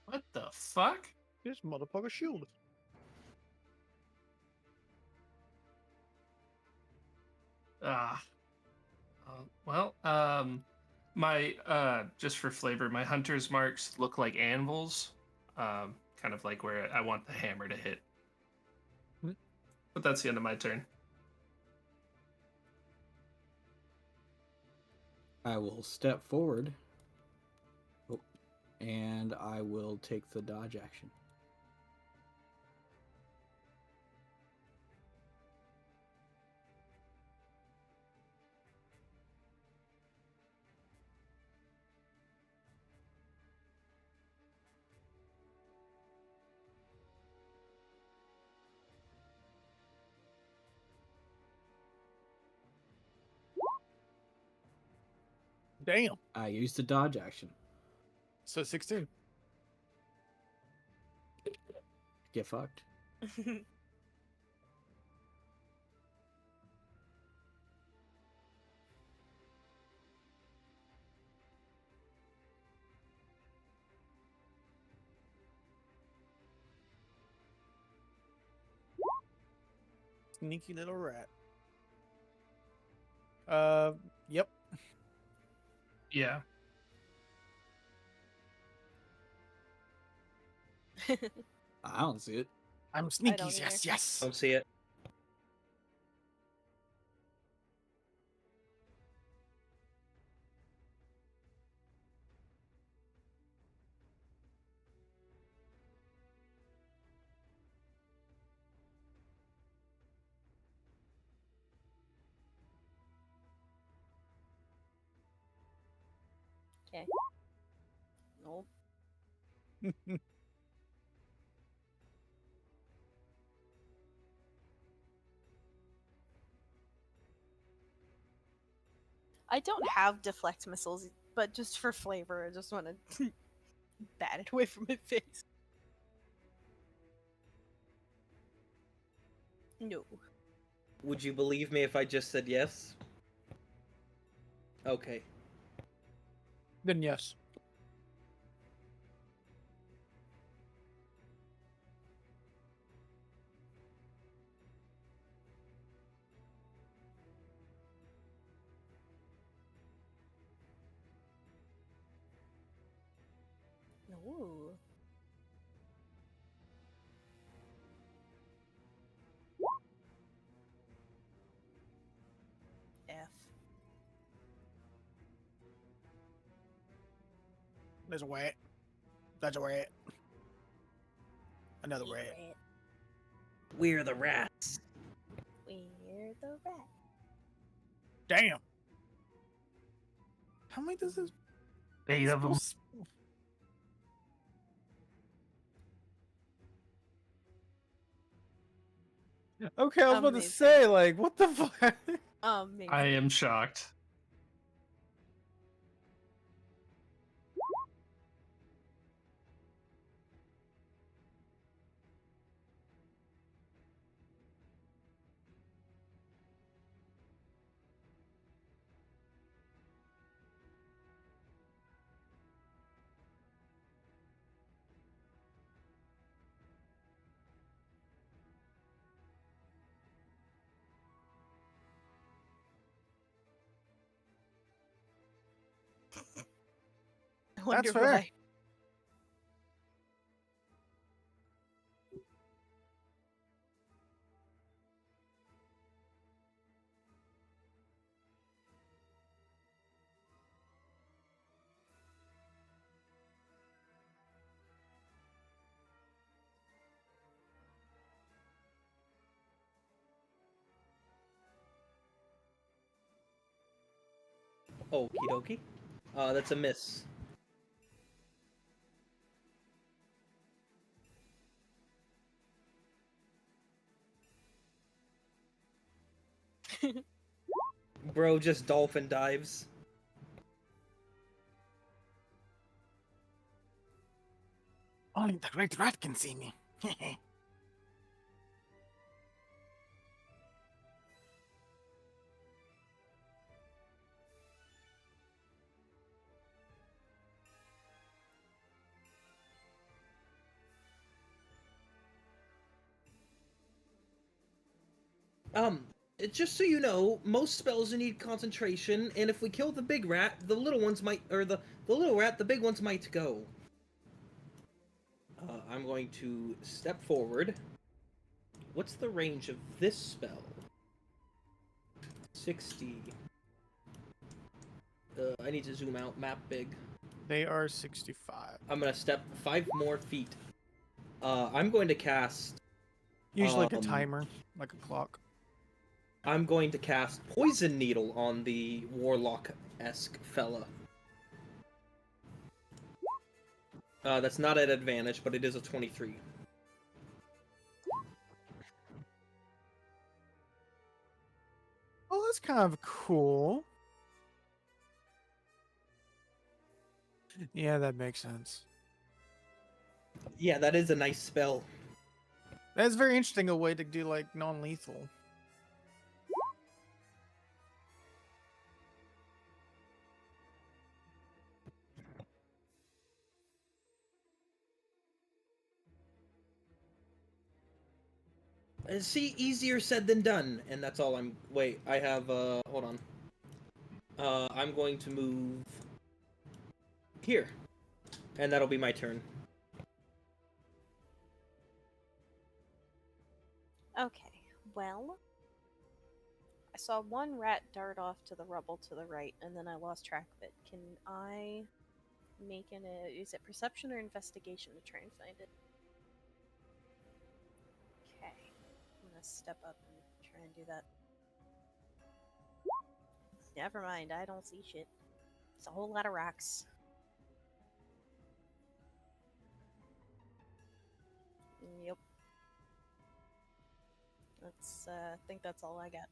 What the fuck? This motherfucker shield. Ah. My just for flavor, my hunter's marks look like anvils, kind of like where I want the hammer to hit. Hmm. But that's the end of my turn. I will step forward. Oh, and I will take the dodge action. Damn. I used the dodge action. So 16. Get fucked. Sneaky little rat. Yep. Yeah. I don't see it. I'm don't sneakies. either. Yes, yes. Don't see it. Okay. Nope. I don't have deflect missiles, but just for flavor, I just want to bat it away from my face. No. Would you believe me if I just said yes? Okay. Then yes. No. F. There's a rat. That's a rat. Another rat. Rat. We're the rats. We're the rat. Damn. How many does this? 8 of them. Okay, I was about to Amazing. say, like, what the fuck? Amazing. I am shocked. I wonder fair. why. Okie dokie. That's a miss. Bro just dolphin dives. Only the great rat can see me. Um, just so you know, most spells need concentration, and if we kill the big rat, the little ones might, or the little rat, the big ones might go. I'm going to step forward. What's the range of this spell? 60. I need to zoom out, map big. They are 65. I'm gonna step 5 more feet. I'm going to cast. Usually like a timer, like a clock. I'm going to cast Poison Needle on the Warlock-esque fella. That's not at advantage, but it is a 23. Oh, that's kind of cool. Yeah, that makes sense. Yeah, that is a nice spell. That's very interesting, a way to do, like, non-lethal. See, easier said than done, and that's all I'm... Wait, I have, hold on. I'm going to move... here. And that'll be my turn. Okay, well, I saw one rat dart off to the rubble to the right, and then I lost track of it. Can I make is it perception or investigation to try and find it? Okay, I'm gonna step up and try and do that. Never mind, I don't see shit. It's a whole lot of rocks. Yep. That's, I think that's all I got.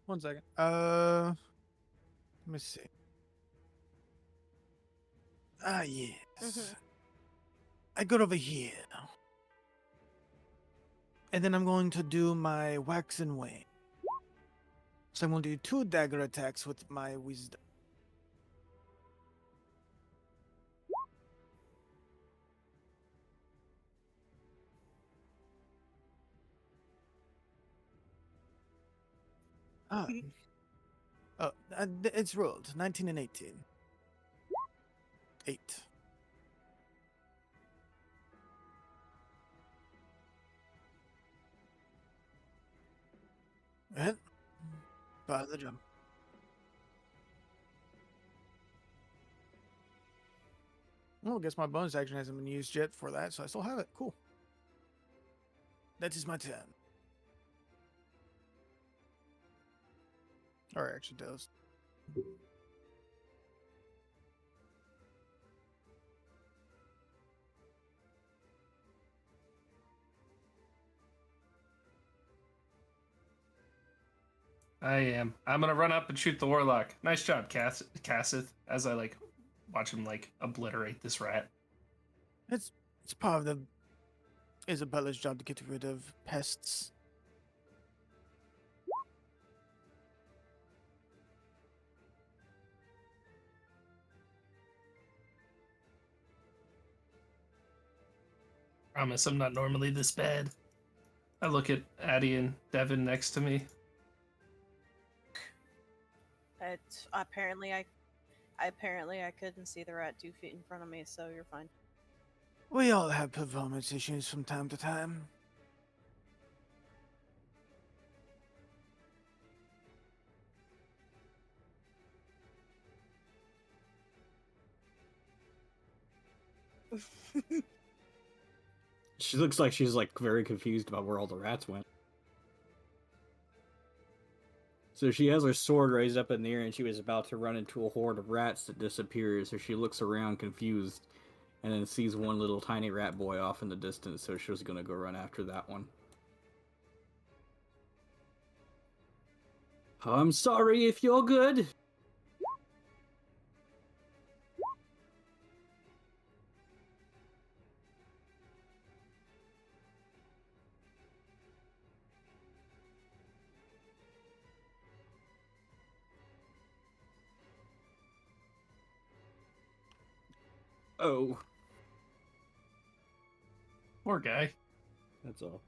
One second. Let me see. Ah, yes. Mhm. I got over here. And then I'm going to do my wax and wane. So I'm going to do 2 dagger attacks with my wisdom. Ah. Oh, it's rolled. 19 and 18. 8. Hit. By the jump. Well, I guess my bonus action hasn't been used yet for that, so I still have it. Cool. That is my turn. Or it actually does. I am. I'm gonna run up and shoot the warlock. Nice job, Cassith. As I like watch him like obliterate this rat. It's part of the Isabella's job to get rid of pests. Promise I'm not normally this bad. I look at Addie and Devin next to me. It's apparently I couldn't see the rat 2 feet in front of me, so you're fine. We all have performance issues from time to time. She looks like she's like very confused about where all the rats went. So she has her sword raised up in the air and she was about to run into a horde of rats that disappears. So she looks around confused and then sees one little tiny rat boy off in the distance. So she was going to go run after that one. I'm sorry if you're good. Oh, Poor guy. that's all.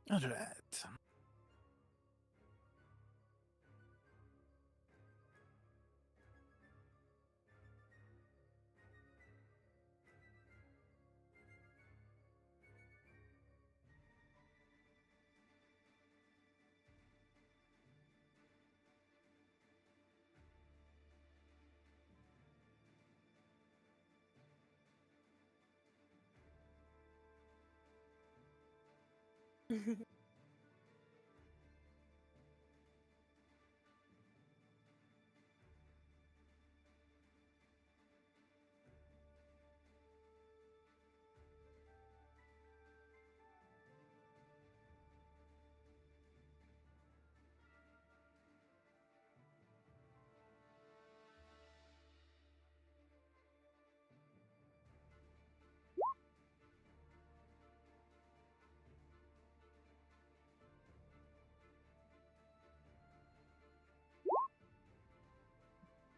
All right.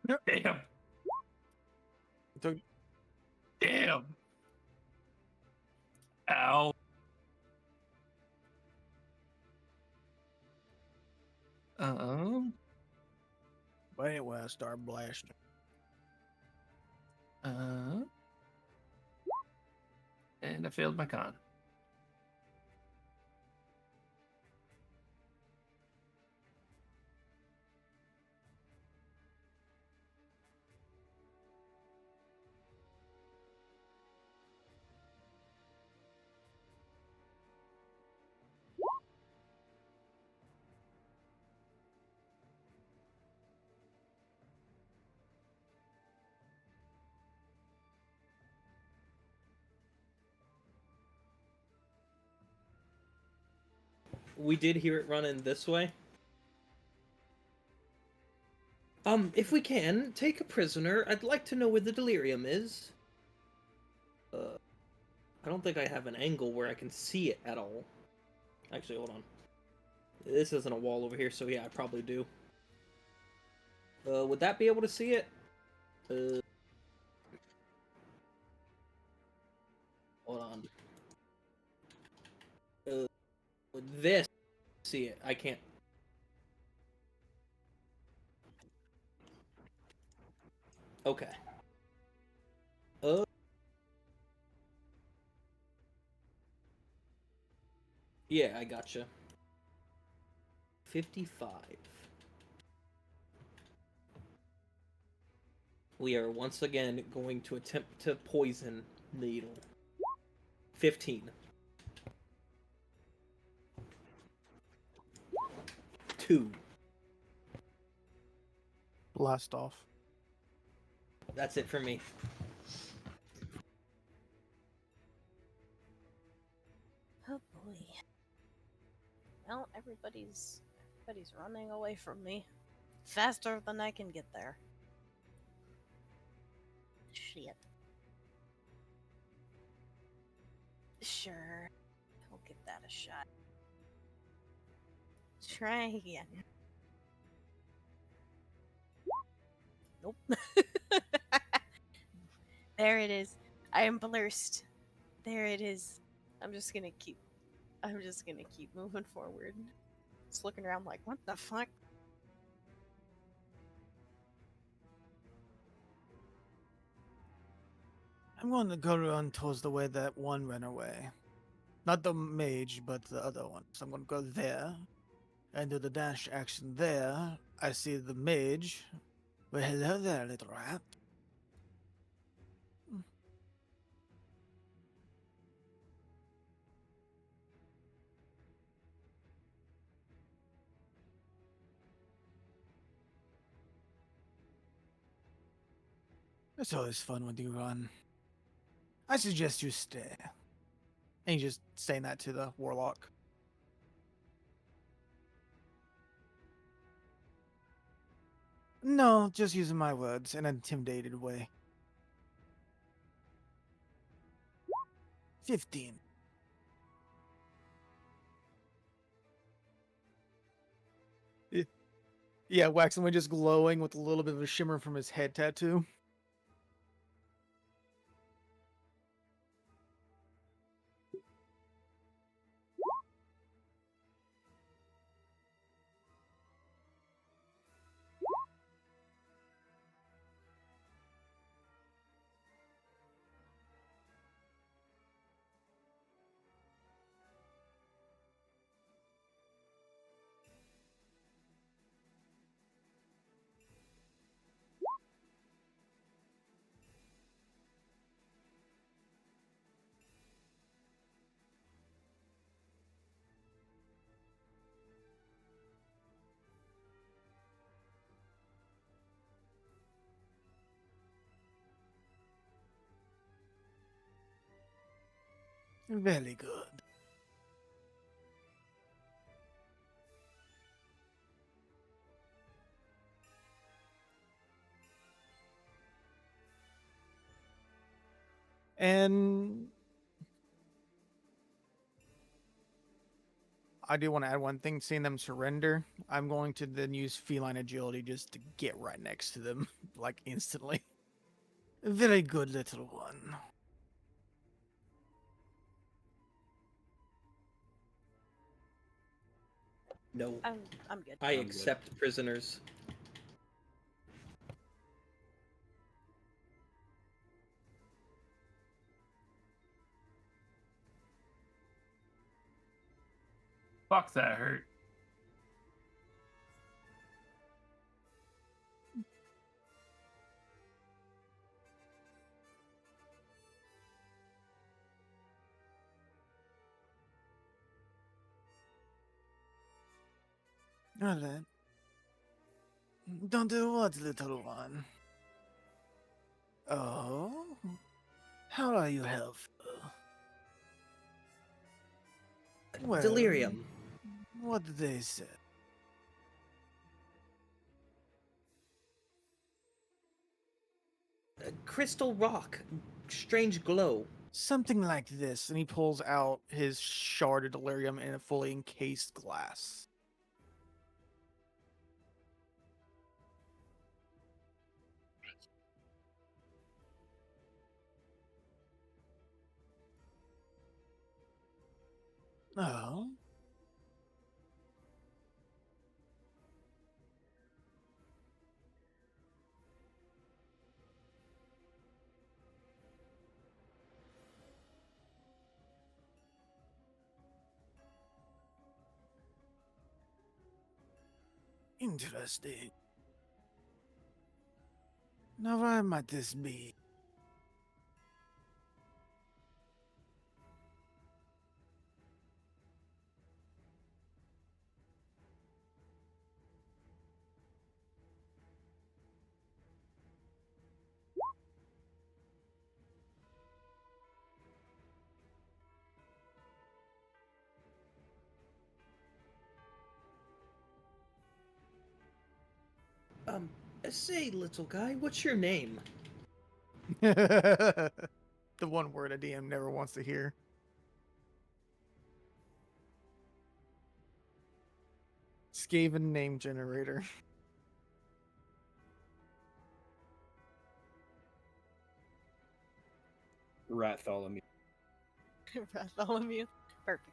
Damn. Took Damn. Ow. But anyway, I started blasting. Uh, and I failed my con. We did hear it running this way. If we can, take a prisoner. I'd like to know where the delirium is. I don't think I have an angle where I can see it at all. Actually, hold on. This isn't a wall over here, so yeah, I probably do. Would that be able to see it? Hold on. Would this see it? I can't. Okay. Yeah, I gotcha. 55. We are once again going to attempt to poison Needle. 15. 2. Blast off. That's it for me. Oh boy. Well, everybody's running away from me. Faster than I can get there. Shit. Sure. I'll give that a shot. Try again. Nope. There it is. I am blurst. There it is. I'm just gonna keep moving forward. Just looking around like, what the fuck? I'm going to go run towards the way that one ran away. Not the mage, but the other one. So I'm going to go there and do the dash action there. I see the mage. Well, hello there, little rat. It's always fun when you run. I suggest you stay. And you just saying that to the warlock. No, just using my words in an intimidated way. 15. Yeah, Waxman just glowing with a little bit of a shimmer from his head tattoo. Very good. And I do want to add one thing. Seeing them surrender, I'm going to then use feline agility just to get right next to them, like instantly. Very good, little one. No, I'm good. I I'm good. accept prisoners. Fuck, that hurt. All right. Don't do what, little one? Oh? How are you helpful? Well, Delirium. what did they say? Crystal rock. Strange glow. Something like this, and he pulls out his shard of delirium in a fully encased glass. Oh? Interesting. Now where might this be? Say, little guy, what's your name? The one word a DM never wants to hear. Skaven name generator. Bartholomew. Bartholomew. Perfect.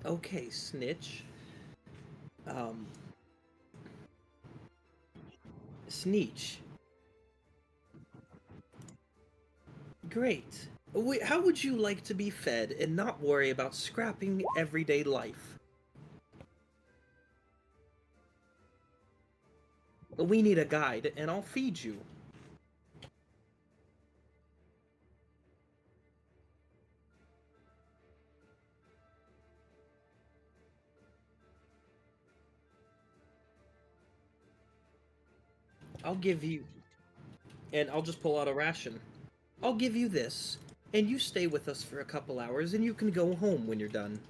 Okay, Snitch. Sneech. Great. How would you like to be fed and not worry about scrapping everyday life? We need a guide, and I'll feed you. I'll give you... And I'll just pull out a ration. I'll give you this, and you stay with us for a couple hours, and you can go home when you're done.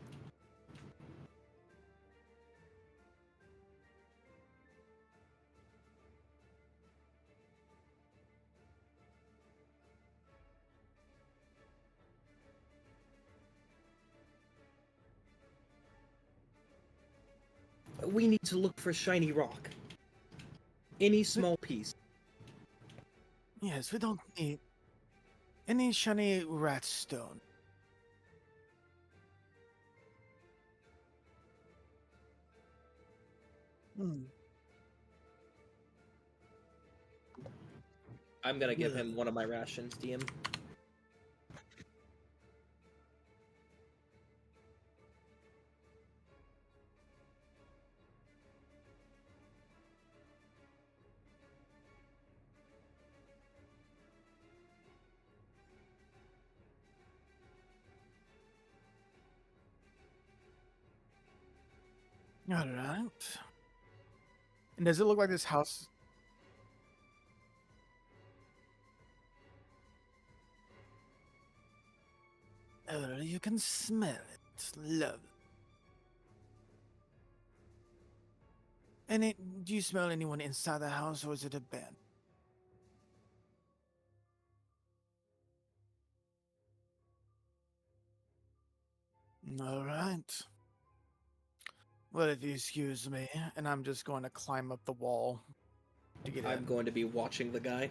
We need to look for shiny rock. Any small piece. Yes, we don't need any shiny rat stone. Hmm. I'm gonna give Yeah. him one of my rations, DM. All right. And does it look like this house? You can smell it. Love. Do you smell anyone inside the house, or is it abandoned? All right. Well, if you excuse me, and I'm just going to climb up the wall to get I'm in. going to be watching the guy.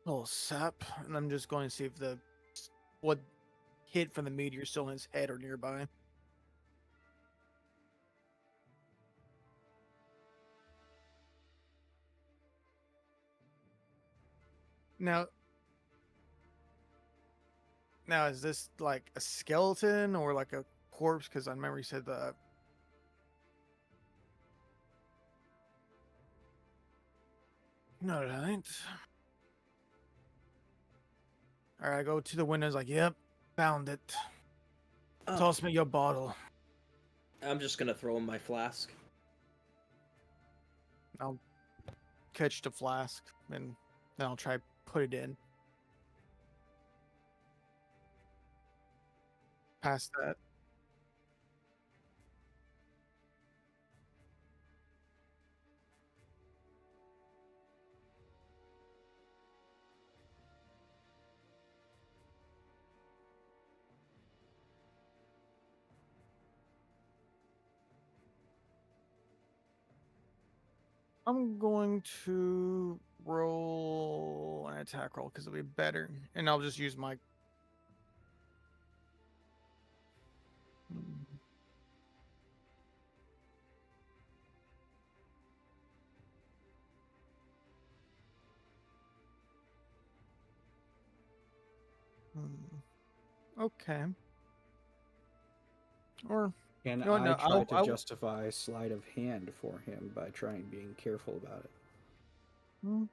Little sap, and I'm just going to see if what hit from the meteor is still in his head or nearby. Now, is this like a skeleton or like a corpse? Because I remember you said the. All right. All right, I go to the windows. Like, yep, found it. Toss me your bottle. I'm just gonna throw him my flask. I'll catch the flask and then I'll try put it in. Past that. I'm going to roll an attack roll because it'll be better, and I'll just use my. Okay. Or Can you know what? I No, try to I'll. justify sleight of hand for him by trying being careful about it? Hmm.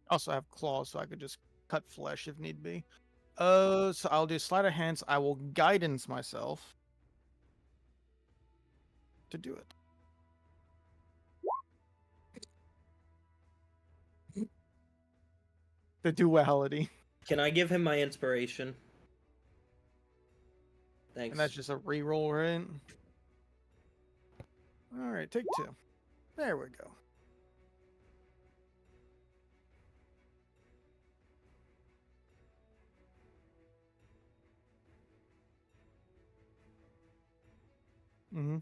Also have claws, so I could just cut flesh if need be. So I'll do sleight of hands. I will guidance myself to do it. The duality, Can I give him my inspiration? and Thanks. that's just a reroll, right? All right, take 2. There we go. Mm-hmm.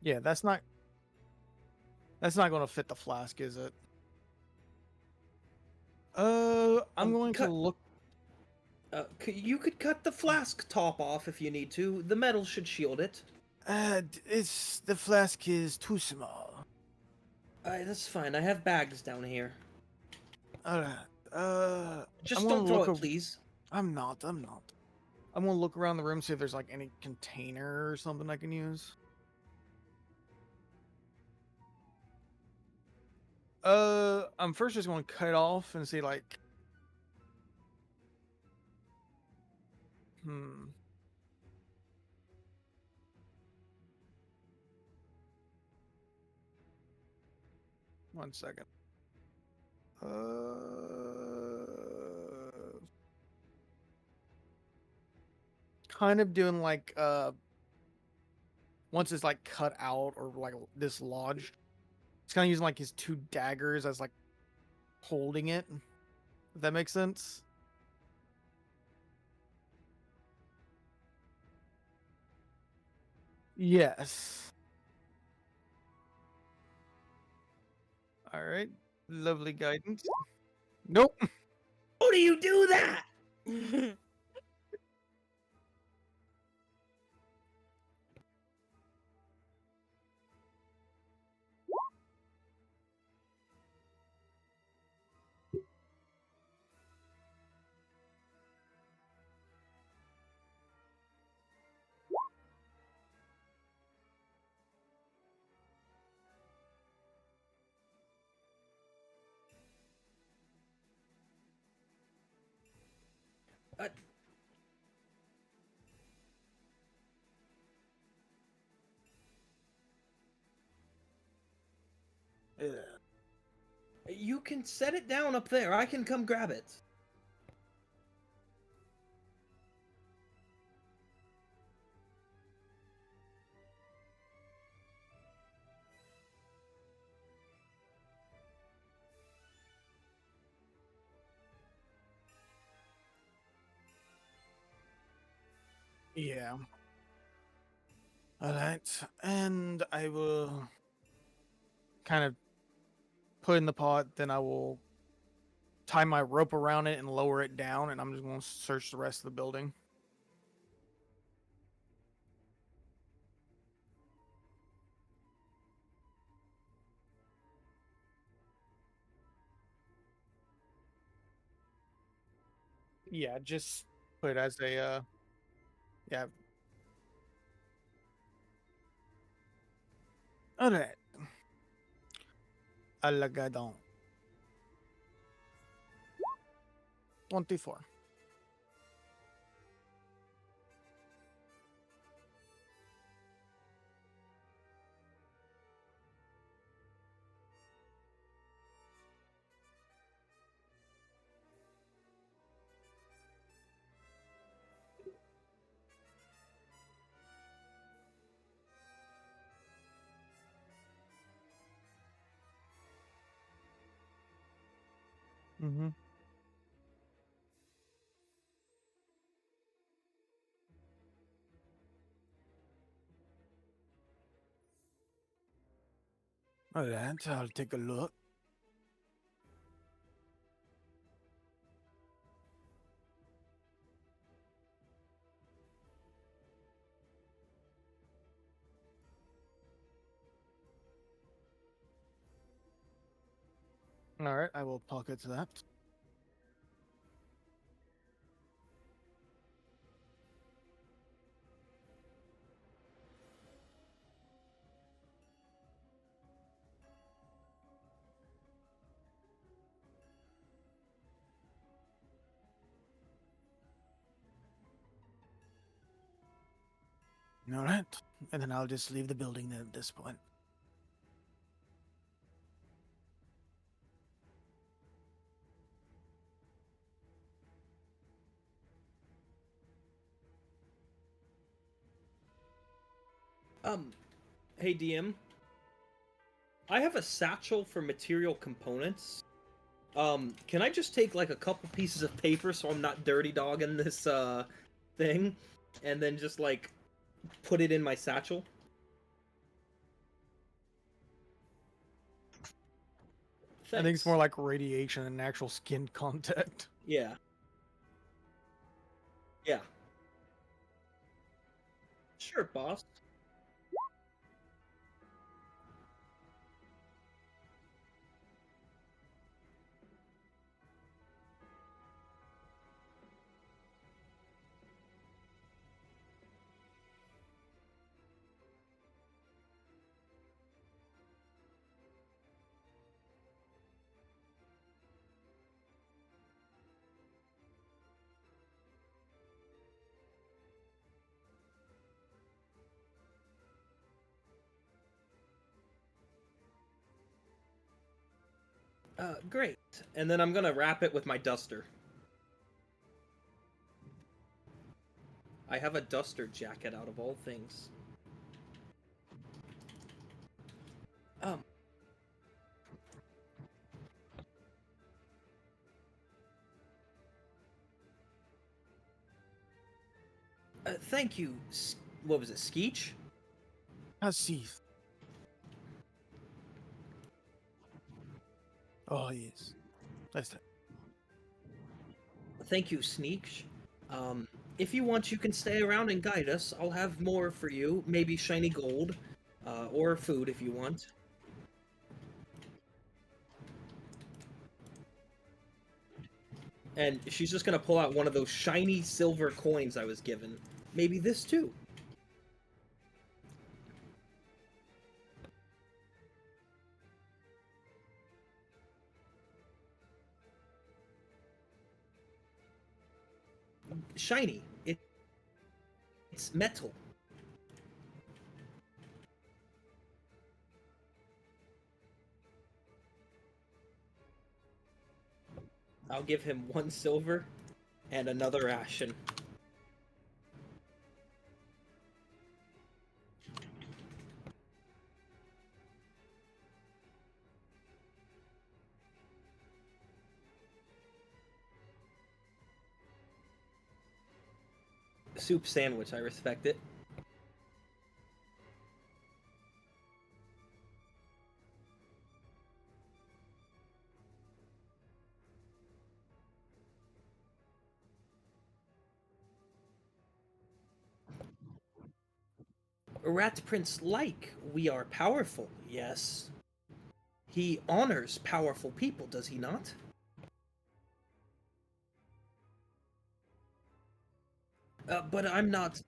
Yeah, that's not going to fit the flask, is it? I'm going to cut. look. You could cut the flask top off if you need to. The metal should shield it. It's the flask is too small. That's fine. I have bags down here. All right. Just I'm gonna don't throw look. it, please. I'm not. I'm gonna look around the room, see if there's like any container or something I can use. I'm first just going to cut it off and see like. One second. Kind of doing like once it's like cut out or like dislodged, it's kind of using like his 2 daggers as like holding it. If that makes sense. Yes. All right. Lovely guidance. Nope. How do you do that? Uh, Yeah. you can set it down up there. I can come grab it. Yeah. All right. And I will kind of put in the pot, then I will tie my rope around it and lower it down, and I'm just going to search the rest of the building. Yeah, just put it as a yeah. All right. Alagadon. 24. Mm-hmm. All right, I'll take a look. All right, I will pocket that. All right, and then I'll just leave the building then at this point. Hey DM. I have a satchel for material components. Can I just take like a couple pieces of paper so I'm not dirty dogging this thing, and then just like put it in my satchel? I think it's Thanks. more like radiation than actual skin contact. Yeah. Yeah. Sure, boss. Great. And then I'm gonna wrap it with my duster. I have a duster jacket out of all things. Um, thank you. What was it, Skeech? Hasith. Oh, yes. That's it. Thank you, Sneak. If you want, you can stay around and guide us. I'll have more for you, maybe shiny gold, or food if you want. And she's just gonna pull out one of those shiny silver coins I was given. Maybe this too. Shiny. It's metal. I'll give him one silver and another ashen. Soup sandwich, I respect it. Rat Prince like we are powerful, yes. He honors powerful people, does he not? But I'm not.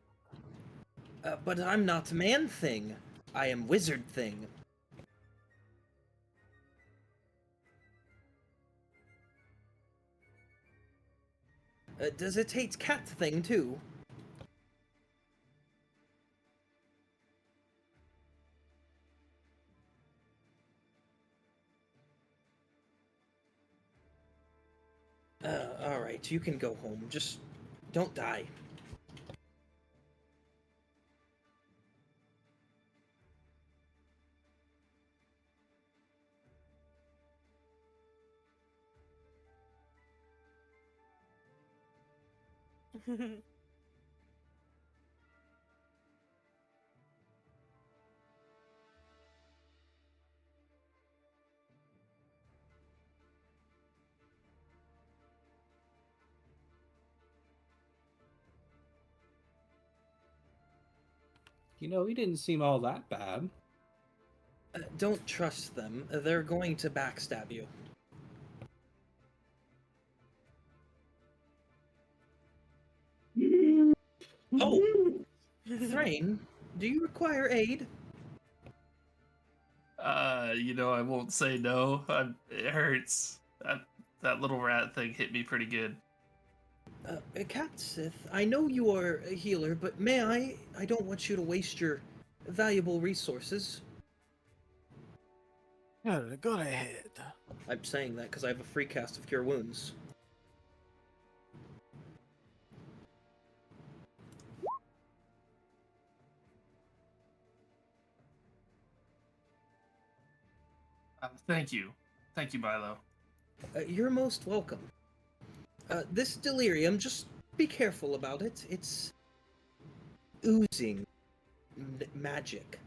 But I'm not man thing. I am wizard thing. Does it hate cat thing too? Alright, you can go home. Just don't die. You know, he didn't seem all that bad. Don't trust them. They're going to backstab you. Oh! Thrain, do you require aid? I won't say no. It hurts. That little rat thing hit me pretty good. Catsith, I know you are a healer, but may I? I don't want you to waste your valuable resources. Yeah, go ahead. I'm saying that because I have a free cast of Cure Wounds. Thank you. Thank you, Milo. You're most welcome. This delirium, just be careful about it. It's oozing magic.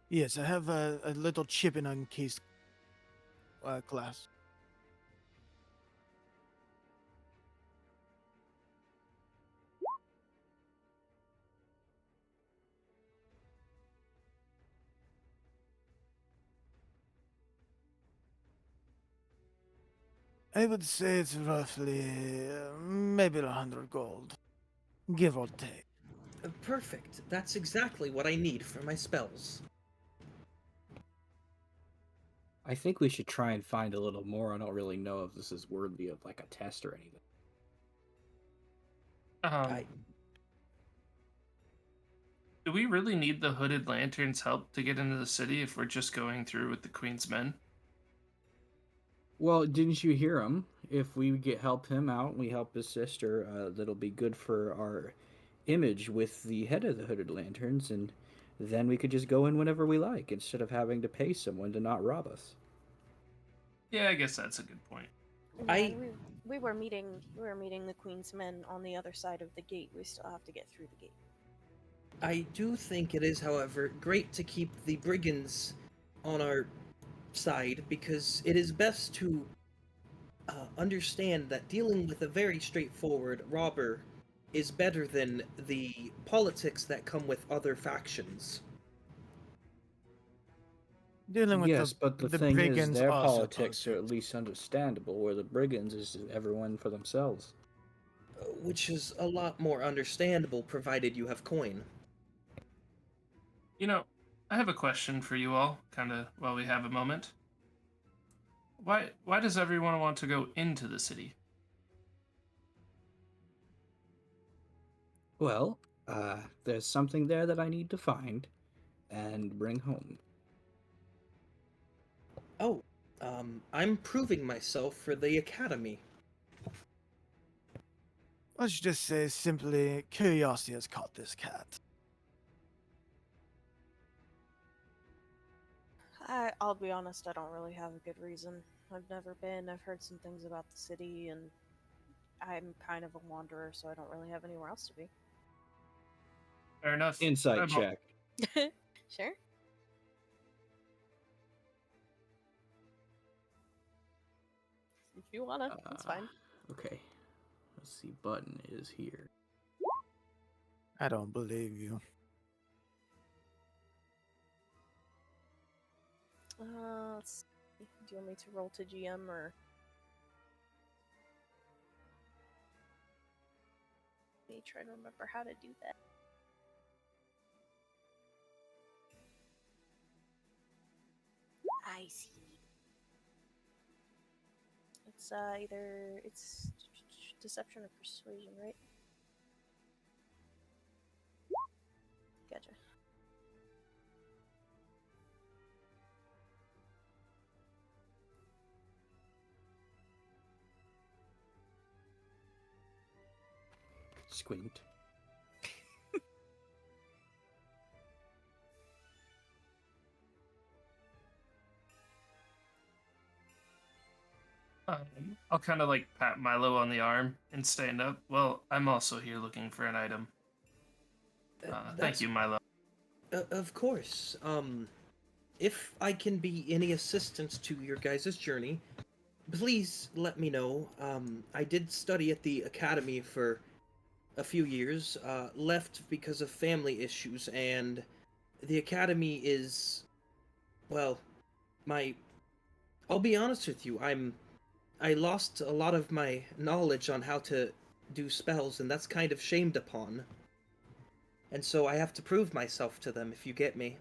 Yes, I have a little chip in an case class. I would say it's roughly maybe 100 gold, give or take. Perfect. That's exactly what I need for my spells. I think we should try and find a little more. I don't really know if this is worthy of like a test or anything. I Do we really need the Hooded Lantern's help to get into the city if we're just going through with the Queen's men? Well, didn't you hear him? If we help him out, we help his sister. That'll be good for our image with the head of the Hooded Lanterns, and then we could just go in whenever we like instead of having to pay someone to not rob us. Yeah, I guess that's a good point. Yeah, I- and we were meeting the Queen's men on the other side of the gate. We still have to get through the gate. I do think it is, however, great to keep the brigands on our side because it is best to understand that dealing with a very straightforward robber is better than the politics that come with other factions. Dealing with Yes, but the thing is, brigands their also politics are at least understandable, where the brigands is everyone for themselves. Which is a lot more understandable provided you have coin. You know, I have a question for you all, kind of while we have a moment. Why does everyone want to go into the city? Well, there's something there that I need to find and bring home. Oh, I'm proving myself for the academy. Let's just say simply curiosity has caught this cat. I'll be honest, I don't really have a good reason. I've never been. I've heard some things about the city, and I'm kind of a wanderer, so I don't really have anywhere else to be. Fair enough. Insight I'm- check. Sure. If you wanna, that's fine. Okay. Let's see. Button is here. I don't believe you. Let's see. Do you want me to roll to GM or? Let me try to remember how to do that. I see. It's either it's deception or persuasion, right? Gotcha. Squint. I'll kind of like pat Milo on the arm and stand up. Well, I'm also here looking for an item. Thank That's- you, Milo. Of course. If I can be any assistance to your guys' journey, please let me know. I did study at the academy for a few years, left because of family issues, and the academy is, well, my. I'll be honest with you. I lost a lot of my knowledge on how to do spells, and that's kind of shamed upon. And so I have to prove myself to them, if you get me.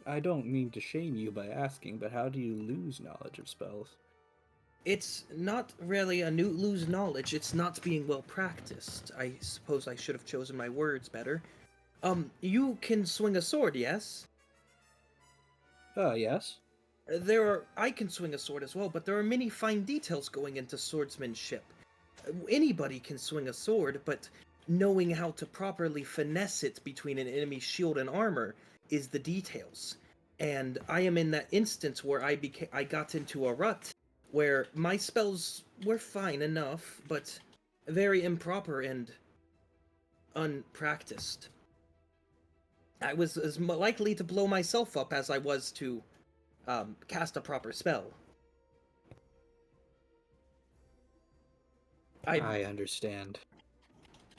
I don't mean to shame you by asking, but how do you lose knowledge of spells? It's not really a new lose knowledge, it's not being well practiced. I suppose I should have chosen my words better. You can swing a sword, yes? Yes. I can swing a sword as well, but there are many fine details going into swordsmanship. Anybody can swing a sword, but knowing how to properly finesse it between an enemy's shield and armor is the details. And I am in that instance where I got into a rut where my spells were fine enough, but very improper and unpracticed. I was as likely to blow myself up as I was to cast a proper spell. I understand.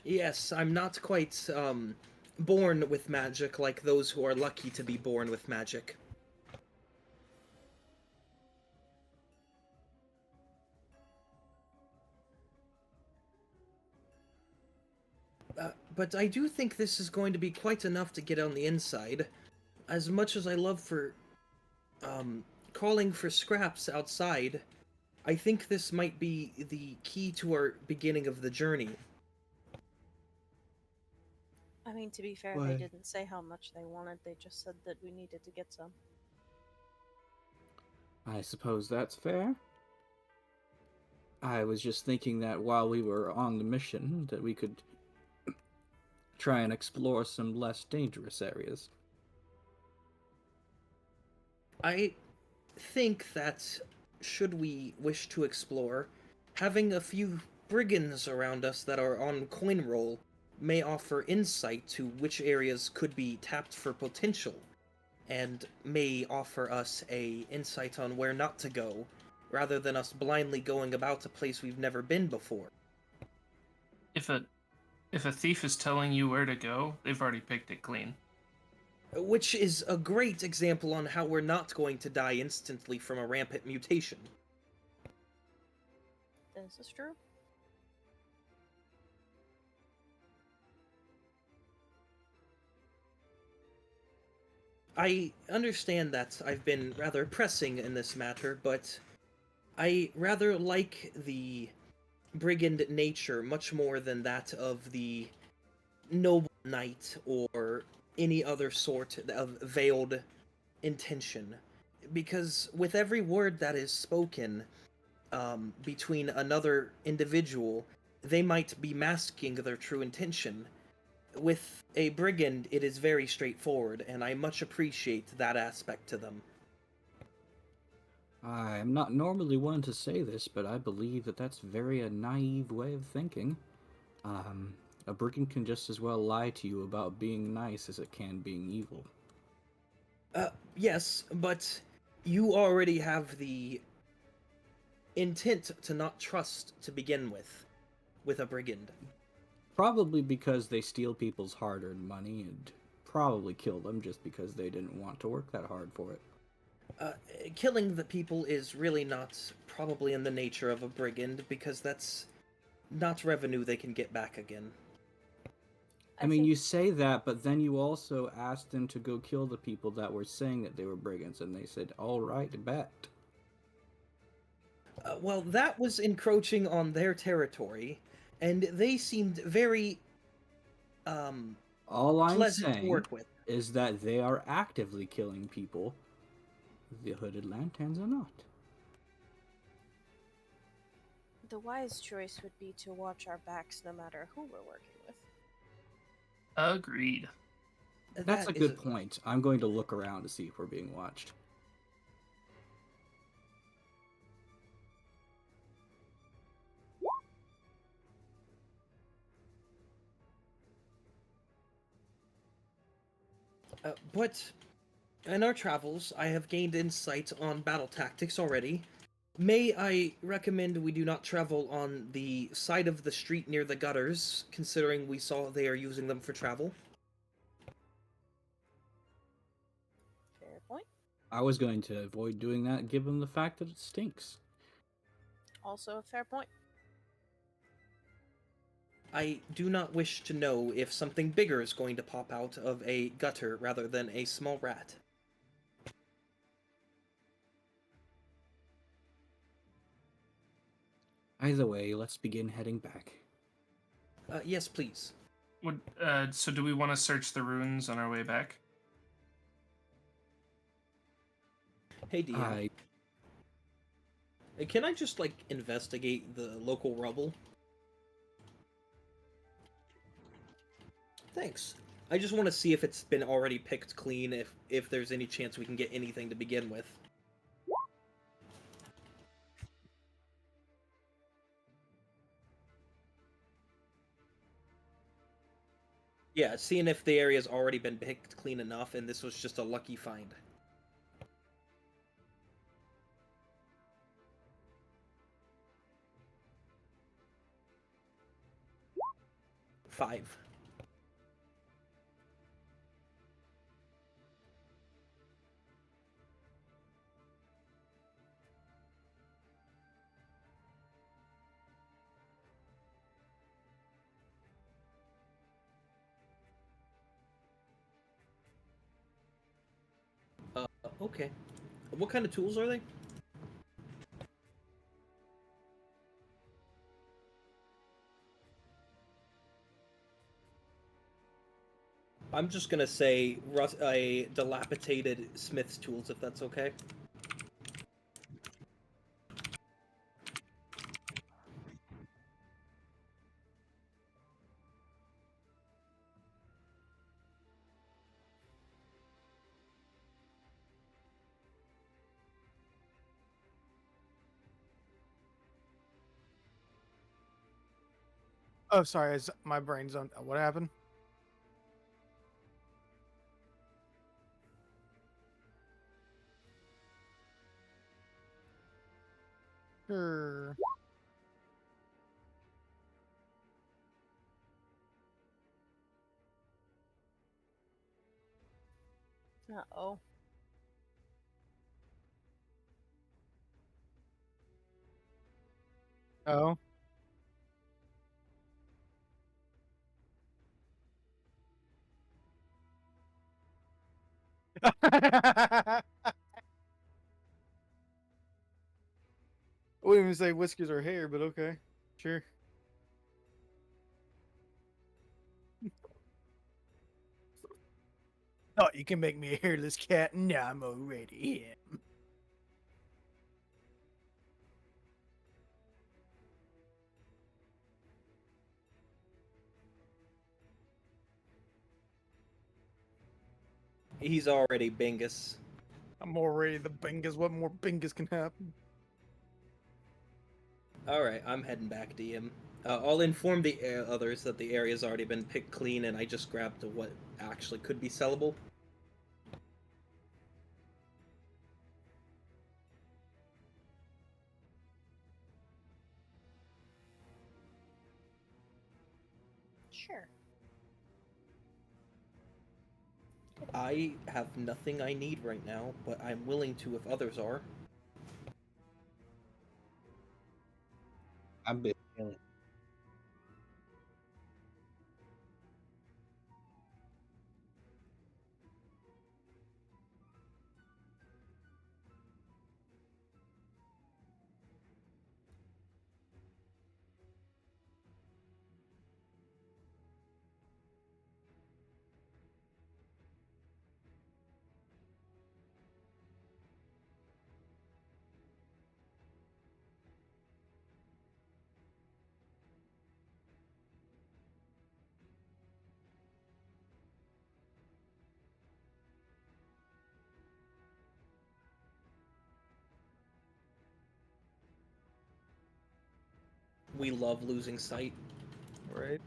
Yes, I'm not quite born with magic like those who are lucky to be born with magic. But I do think this is going to be quite enough to get on the inside. As much as I love for calling for scraps outside, I think this might be the key to our beginning of the journey. I mean, to be fair, Why? they didn't say how much they wanted. They just said that we needed to get some. I suppose that's fair. I was just thinking that while we were on the mission, that we could try and explore some less dangerous areas. I think that, should we wish to explore, having a few brigands around us that are on coin roll may offer insight to which areas could be tapped for potential, and may offer us a insight on where not to go, rather than us blindly going about a place we've never been before. If a thief is telling you where to go, they've already picked it clean. Which is a great example on how we're not going to die instantly from a rampant mutation. This is true. I understand that I've been rather pressing in this matter, but I rather like the brigand nature much more than that of the noble knight or any other sort of veiled intention. Because with every word that is spoken between another individual, they might be masking their true intention. With a brigand, it is very straightforward, and I much appreciate that aspect to them. I am not normally one to say this, but I believe that that's very a naive way of thinking. A brigand can just as well lie to you about being nice as it can being evil. Yes, but you already have the intent to not trust to begin with a brigand. Probably because they steal people's hard-earned money and probably kill them just because they didn't want to work that hard for it. Killing the people is really not probably in the nature of a brigand, because that's not revenue they can get back again. I mean, think you say that, but then you also asked them to go kill the people that were saying that they were brigands, and they said, all right, bet. Well, that was encroaching on their territory, and they seemed very All I'm pleasant to saying work with. is that they are actively killing people. The Hooded Lanterns are not. the wise choice would be to watch our backs no matter who we're working with. Agreed. That's a That is good point. I'm going to look around to see if we're being watched. But in our travels, I have gained insight on battle tactics already. May I recommend we do not travel on the side of the street near the gutters, considering we saw they are using them for travel? Fair point. I was going to avoid doing that given the fact that it stinks. Also a fair point. I do not wish to know if something bigger is going to pop out of a gutter rather than a small rat. Either way, let's begin heading back. Yes, please. So do we want to search the ruins on our way back? Hey, DM. I Can I just, like, investigate the local rubble? Thanks. I just want to see if it's been already picked clean, if there's any chance we can get anything to begin with. Yeah, seeing if the area's already been picked clean enough, and this was just a lucky find. Five. Okay. What kind of tools are they? I'm just gonna say a dilapidated smith's tools, if that's okay. Oh, sorry. My brain's on. What happened? Sure. Uh-oh. Oh. I wouldn't even say whiskers or hair, but okay. Sure. Oh, you can make me a hairless cat. No, I'm already him. He's already Bingus. I'm already the Bingus. What more Bingus can happen? Alright, I'm heading back to him. I'll inform the others that the area's already been picked clean and I just grabbed what actually could be sellable. Sure. I have nothing I need right now, but I'm willing to if others are. I'm bit feeling. We love losing sight. Right.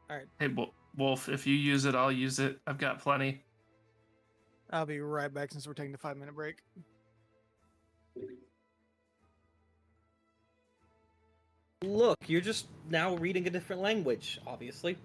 All right. Hey, Wolf, if you use it, I'll use it. I've got plenty. I'll be right back since we're taking the 5-minute break. Look, you're just now reading a different language, obviously.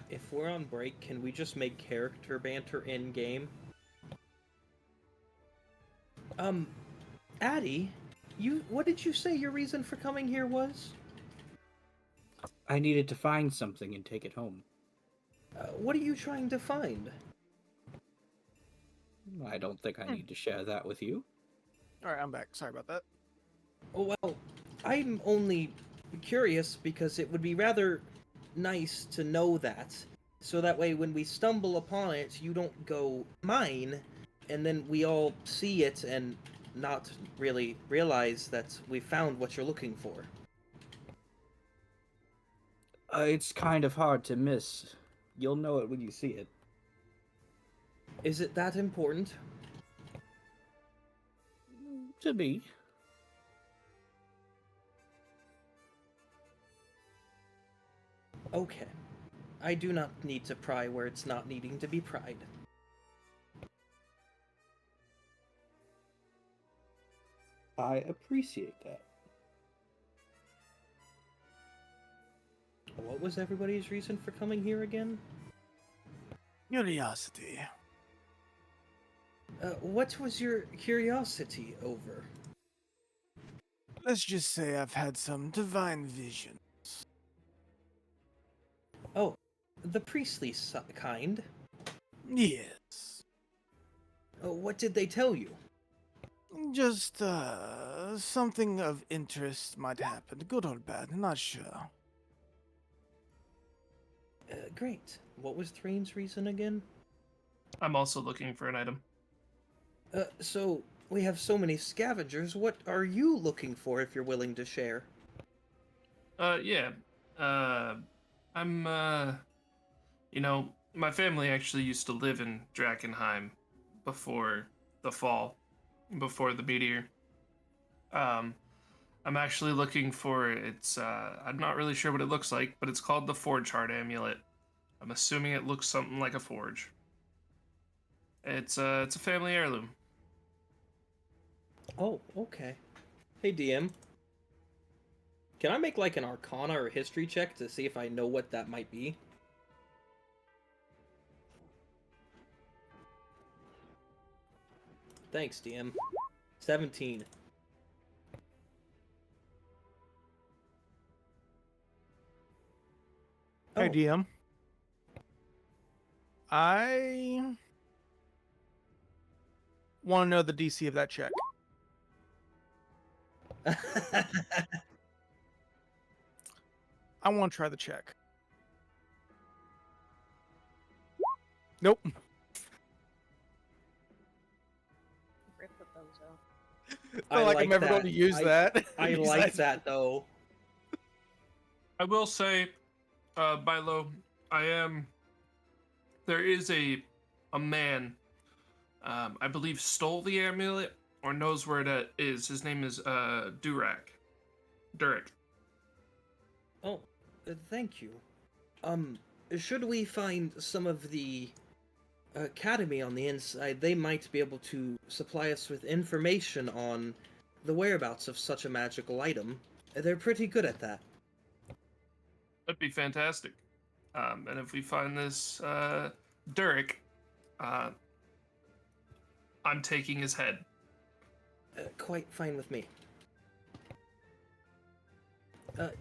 If we're on break, can we just make character banter in-game? Addie, what did you say your reason for coming here was? I needed to find something and take it home. What are you trying to find? I don't think I need to share that with you. All right, I'm back. Sorry about that. Oh, well, I'm only curious because it would be rather nice to know that. So that way, when we stumble upon it, you don't go, mine, and then we all see it and not really realize that we found what you're looking for. It's kind of hard to miss. You'll know it when you see it. Is it that important? To me. Okay. I do not need to pry where it's not needing to be pried. I appreciate that. What was everybody's reason for coming here again? Curiosity. What was your curiosity over? Let's just say I've had some divine vision. The priestly kind? Yes. What did they tell you? Just, something of interest might happen. Good or bad, not sure. Great. What was Thrain's reason again? I'm also looking for an item. So, we have so many scavengers. What are you looking for if you're willing to share? Yeah. I'm, my family actually used to live in Drakkenheim before the fall, before the meteor. Um, I'm actually looking for I'm not really sure what it looks like, but it's called the Forge Heart Amulet. I'm assuming it looks something like a forge. It's a family heirloom. Oh, okay. Hey, DM. Can I make like an Arcana or History check to see if I know what that might be? Thanks, DM. 17. Hey, Oh. DM. I want to know the DC of that check. I want to try the check. Nope. Rip a bozo. Feel I like I'm like ever going that. to use that. I like besides- that though. I will say, Bilo, there is a man, I believe stole the amulet or knows where it is. His name is Durik. Oh, thank you. Should we find some of the academy on the inside, they might be able to supply us with information on the whereabouts of such a magical item. They're pretty good at that. That'd be fantastic. And if we find this Durik, I'm taking his head. Quite fine with me.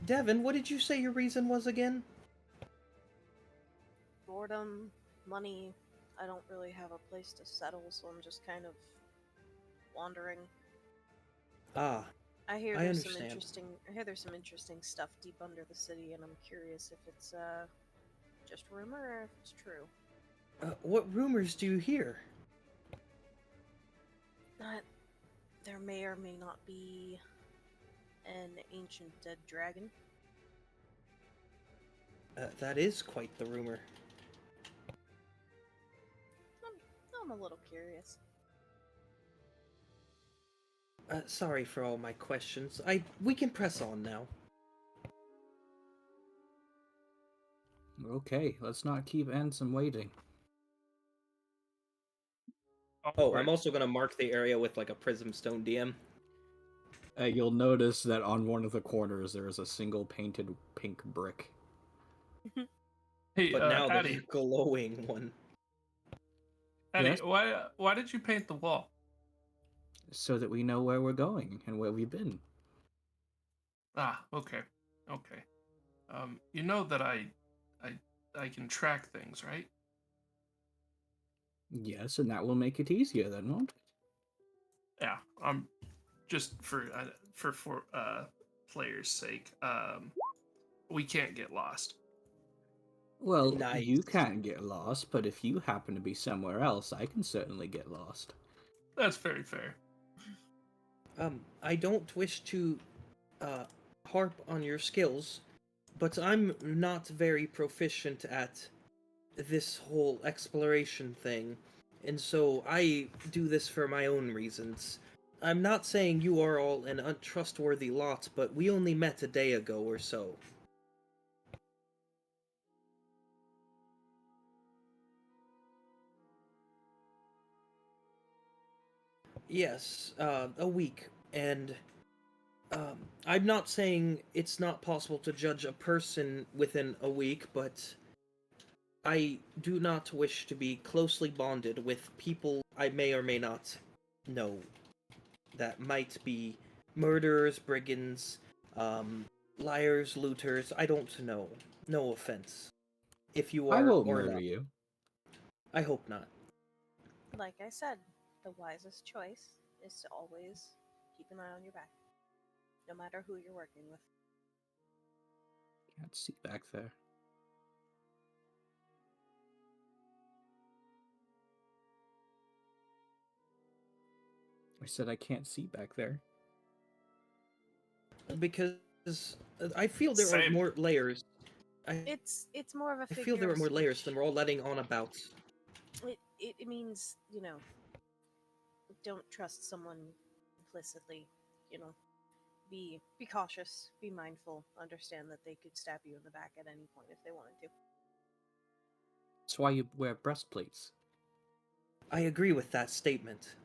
Devin, what did you say your reason was again? Boredom, money. I don't really have a place to settle, so I'm just kind of wandering. Ah, I hear I there's some understand. interesting. I hear there's some interesting stuff deep under the city, and I'm curious if it's just rumor or if it's true. what rumors do you hear? That there may or may not be an ancient dead dragon. That is quite the rumor. I'm a little curious. Sorry for all my questions. We can press on now. Okay, let's not keep Ansem waiting. Oh, I'm also gonna mark the area with like a prism stone, DM. You'll notice that on one of the corners there is a single painted pink brick. Hey, But now Addy, the glowing one. Addy, Yes? why did you paint the wall? So that we know where we're going and where we've been. Ah, okay. You know that I can track things, right? Yes, and that will make it easier then, won't it? Yeah. Just for players' sake, we can't get lost. Well, Nice. you can't get lost, but if you happen to be somewhere else, I can certainly get lost. That's very fair. I don't wish to harp on your skills, but I'm not very proficient at this whole exploration thing, and so I do this for my own reasons. I'm not saying you are all an untrustworthy lot, but we only met a day ago or so. Yes, a week, and I'm not saying it's not possible to judge a person within a week, but I do not wish to be closely bonded with people I may or may not know that might be murderers, brigands, liars, looters. I don't know. No offense. if you I are won't or murder not. you. I hope not. Like I said, the wisest choice is to always keep an eye on your back, no matter who you're working with. Can't see back there. I said I can't see back there. Because I feel there are Same. more layers. I It's more of a I figure feel there of are more layers than speech. we're all letting on about. It means, don't trust someone implicitly, you know. Be cautious, be mindful, understand that they could stab you in the back at any point if they wanted to. That's why you wear breastplates. I agree with that statement.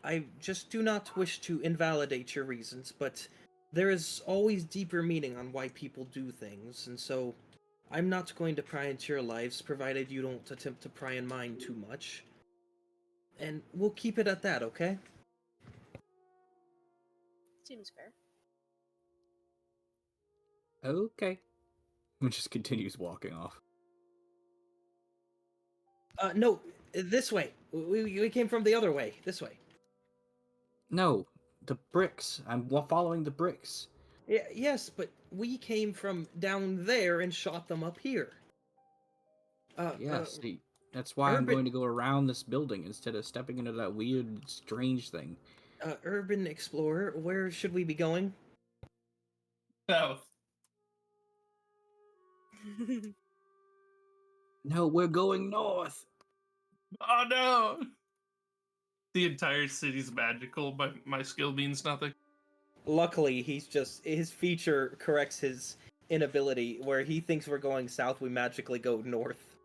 I just do not wish to invalidate your reasons, but there is always deeper meaning on why people do things, and so I'm not going to pry into your lives, provided you don't attempt to pry in mine too much. And we'll keep it at that, okay? Seems fair. Okay. And just continues walking off. No, this way. We came from the other way. This way. No, the bricks. I'm following the bricks. Yes, but we came from down there and shot them up here. Yes, that's why I'm Urban, going to go around this building instead of stepping into that weird, strange thing. urban explorer, where should we be going? No. No, we're going north. Oh no! The entire city's magical, but my skill means nothing. Luckily, his feature corrects his inability. Where he thinks we're going south, we magically go north.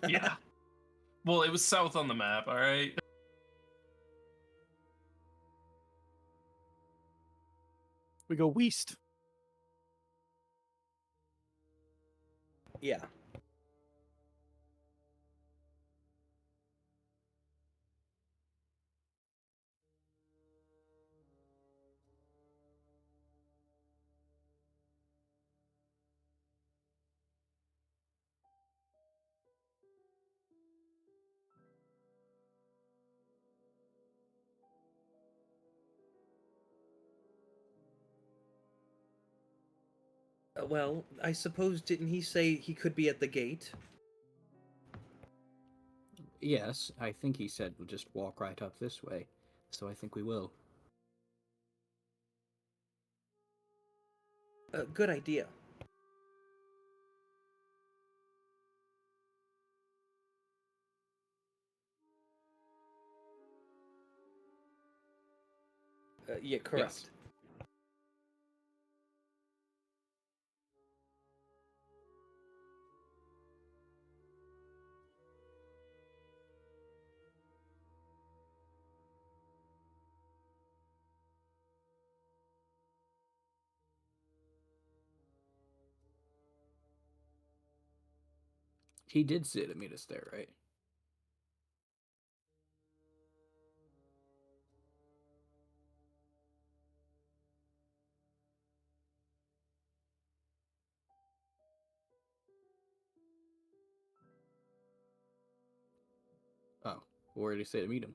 Yeah. Well, it was south on the map, alright? We go west. Yeah. Well, I suppose didn't he say he could be at the gate? Yes, I think he said we'll just walk right up this way. So I think we will. Good idea. Yeah, correct. Yes. He did say to meet us there, right? Oh, where did he say to meet him?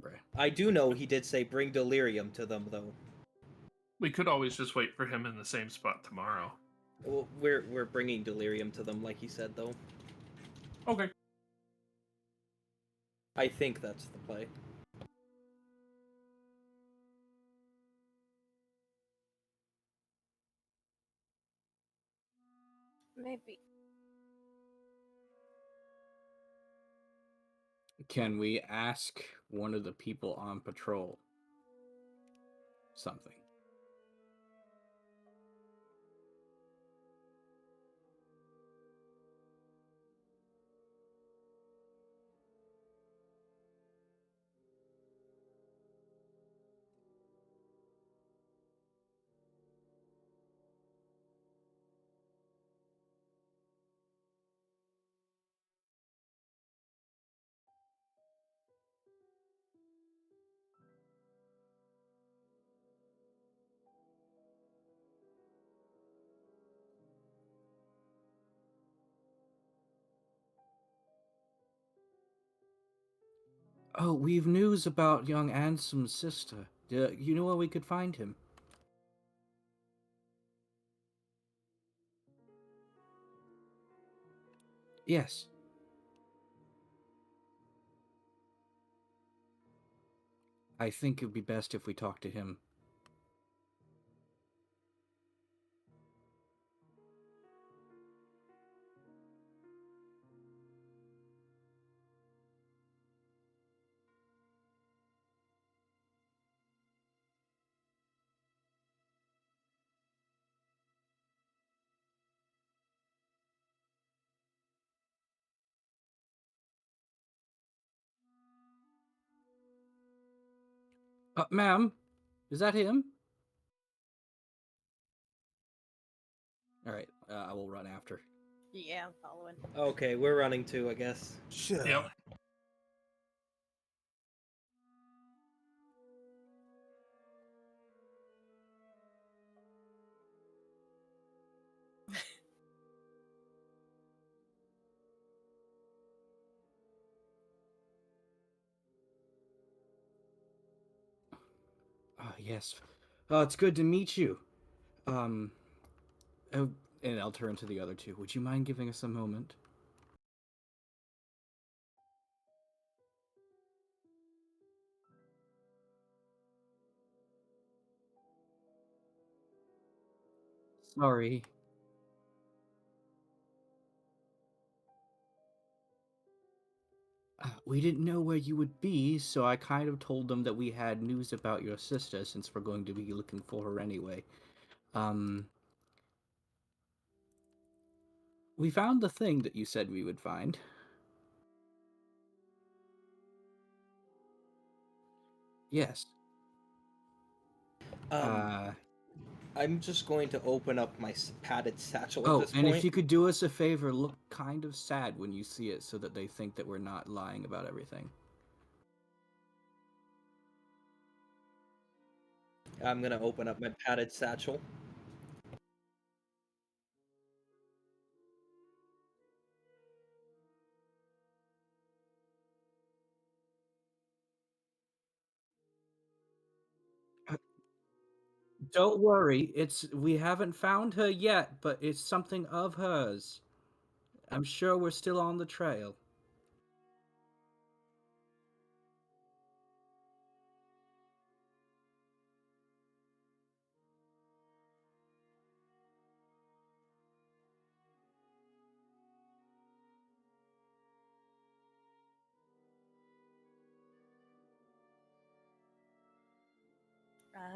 Bruh. I do know he did say bring delirium to them, though. We could always just wait for him in the same spot tomorrow. Well, we're bringing delirium to them, like he said, though. Okay. I think that's the play. Maybe. Can we ask one of the people on patrol something? Oh, we've news about young Ansem's sister. You know where we could find him? Yes. I think it would be best if we talk to him. Ma'am, is that him? All right, I will run after. Yeah, I'm following. Okay, we're running too, I guess. Sure. Yep. Yes. It's good to meet you. Um, oh, and I'll turn to the other two. Would you mind giving us a moment? Sorry. We didn't know where you would be, so I kind of told them that we had news about your sister since we're going to be looking for her anyway. We found the thing that you said we would find. Yes. Um, I'm just going to open up my padded satchel at Oh, this and if point. you could do us a favor, look kind of sad when you see it so that they think that we're not lying about everything. I'm gonna open up my padded satchel. Don't worry, we haven't found her yet, but it's something of hers. I'm sure we're still on the trail.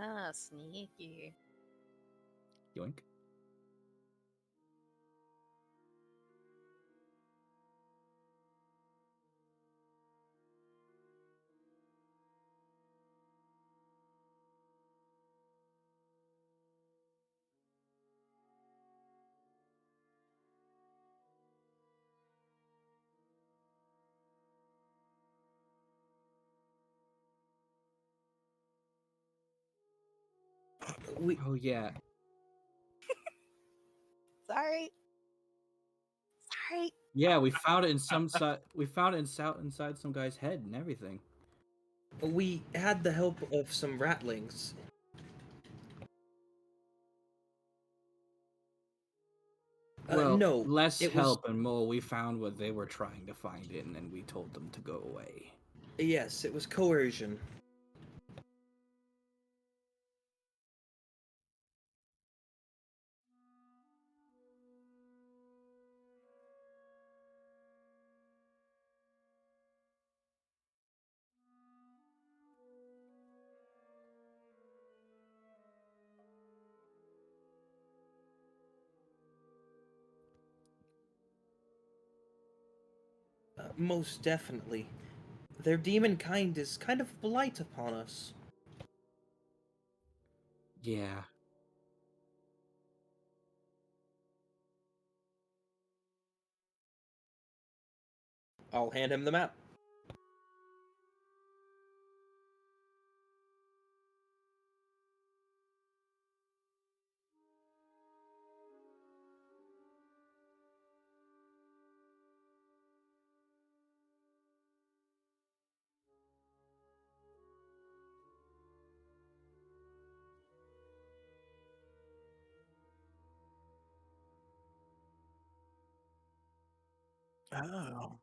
Ah, sneaky. Yoink. We Oh yeah. Sorry. Sorry. Yeah, we found it in we found it inside some guy's head and everything. we had the help of some ratlings. Well, No, less it was help and more we found what they were trying to find it, and then we told them to go away. yes, it was coercion. Most definitely. Their demon kind is kind of blight upon us. Yeah. I'll hand him the map. Oh.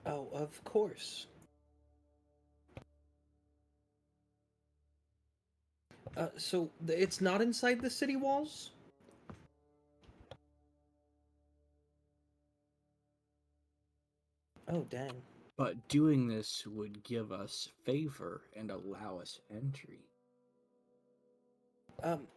Oh, of course. So it's not inside the city walls? Oh, dang. But doing this would give us favor and allow us entry. Um,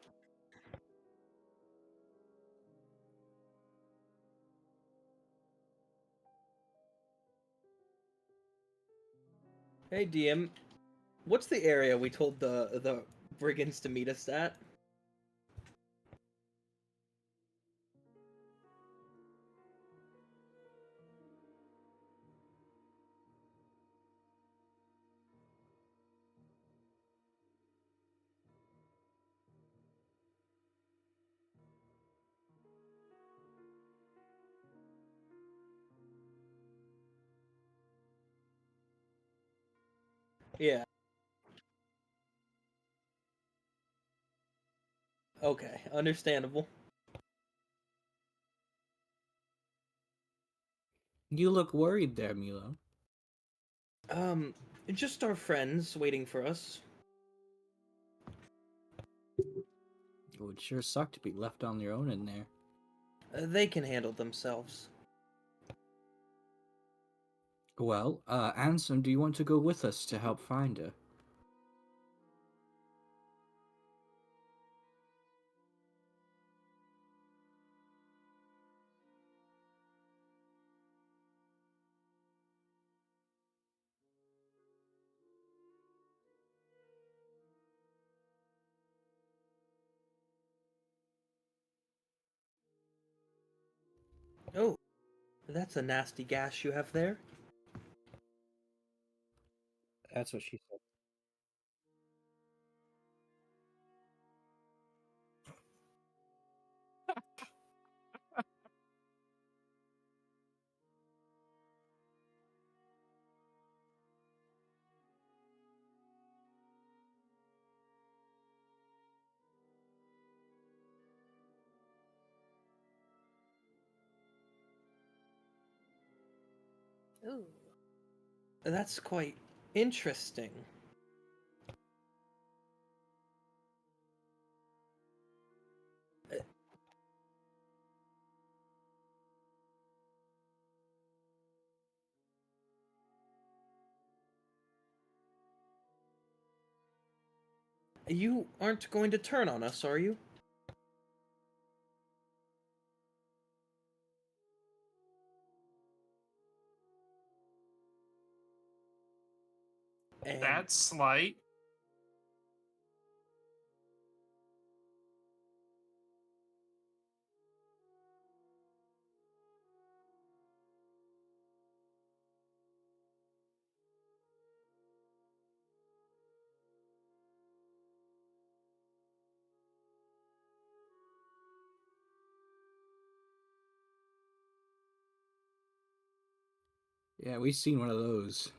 hey DM, what's the area we told the brigands to meet us at? Yeah. Okay, understandable. You look worried there, Milo. Um, just our friends waiting for us. It would sure suck to be left on your own in there. They can handle themselves. Well, Ansem, do you want to go with us to help find her? Oh, that's a nasty gash you have there. That's what she said. Ooh. That's quite interesting. You aren't going to turn on us, are you? And That's slight. Yeah, we've seen one of those.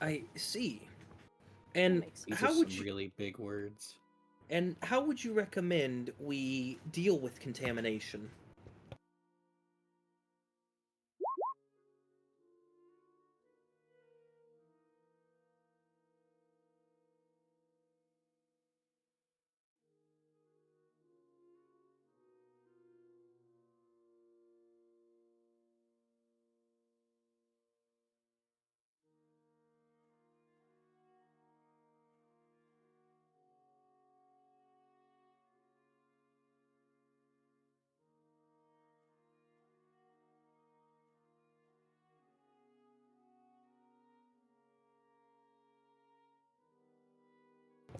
I see. And makes sense. These are how would some you really big words. and how would you recommend we deal with contamination?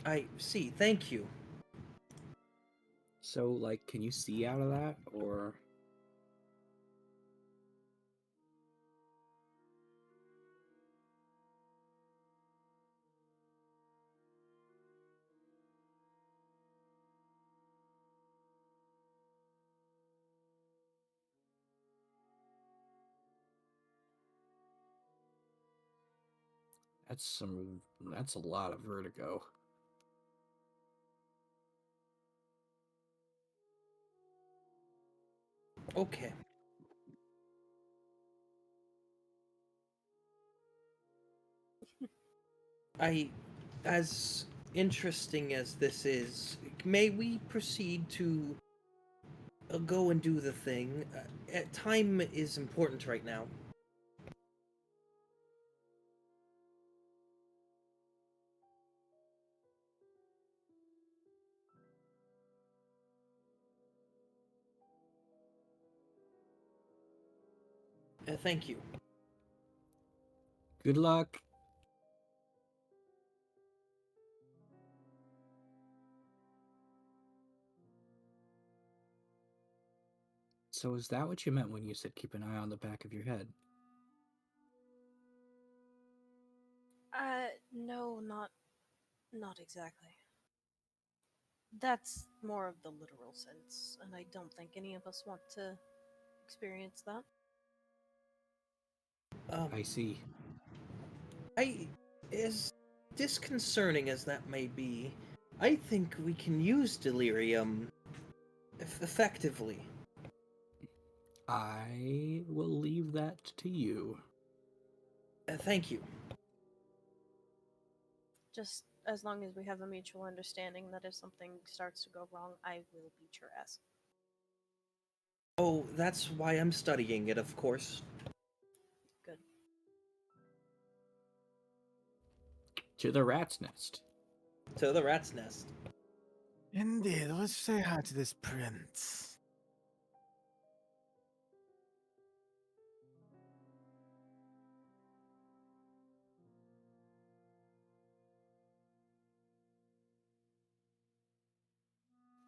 I see. Thank you. So, like, can you see out of that, or that's a lot of vertigo. Okay. As interesting as this is, may we proceed to go and do the thing? Time is important right now. Thank you. Good luck. So, is that what you meant when you said keep an eye on the back of your head? No, not exactly. That's more of the literal sense, and I don't think any of us want to experience that. I see. I, as disconcerting as that may be, I think we can use delirium effectively. I will leave that to you. Thank you. Just as long as we have a mutual understanding that if something starts to go wrong, I will beat your ass. Oh, that's why I'm studying it, of course. Good. To the rat's nest. To the rat's nest. Indeed, let's say hi to this prince.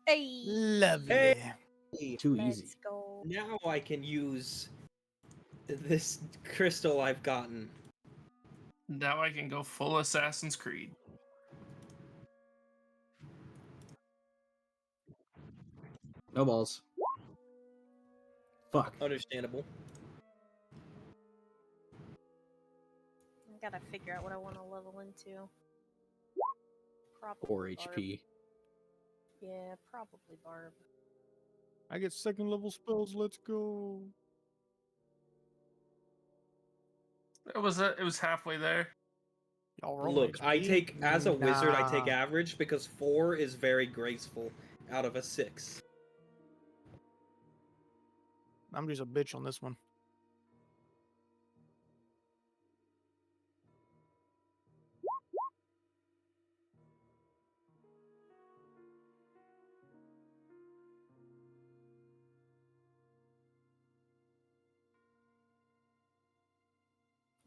Hey! Lovely. Too Let's easy. go. Now I can use this crystal I've gotten. Now I can go full Assassin's Creed. No balls. Fuck. Understandable. I gotta figure out what I want to level into. Probably 4 Barb. HP. Yeah, probably Barb. I get second level spells. Let's go. It was halfway there. Y'all roll Look, I HP? take, as a wizard, I take Nah. average because 4 is very graceful out of a 6. I'm just a bitch on this one.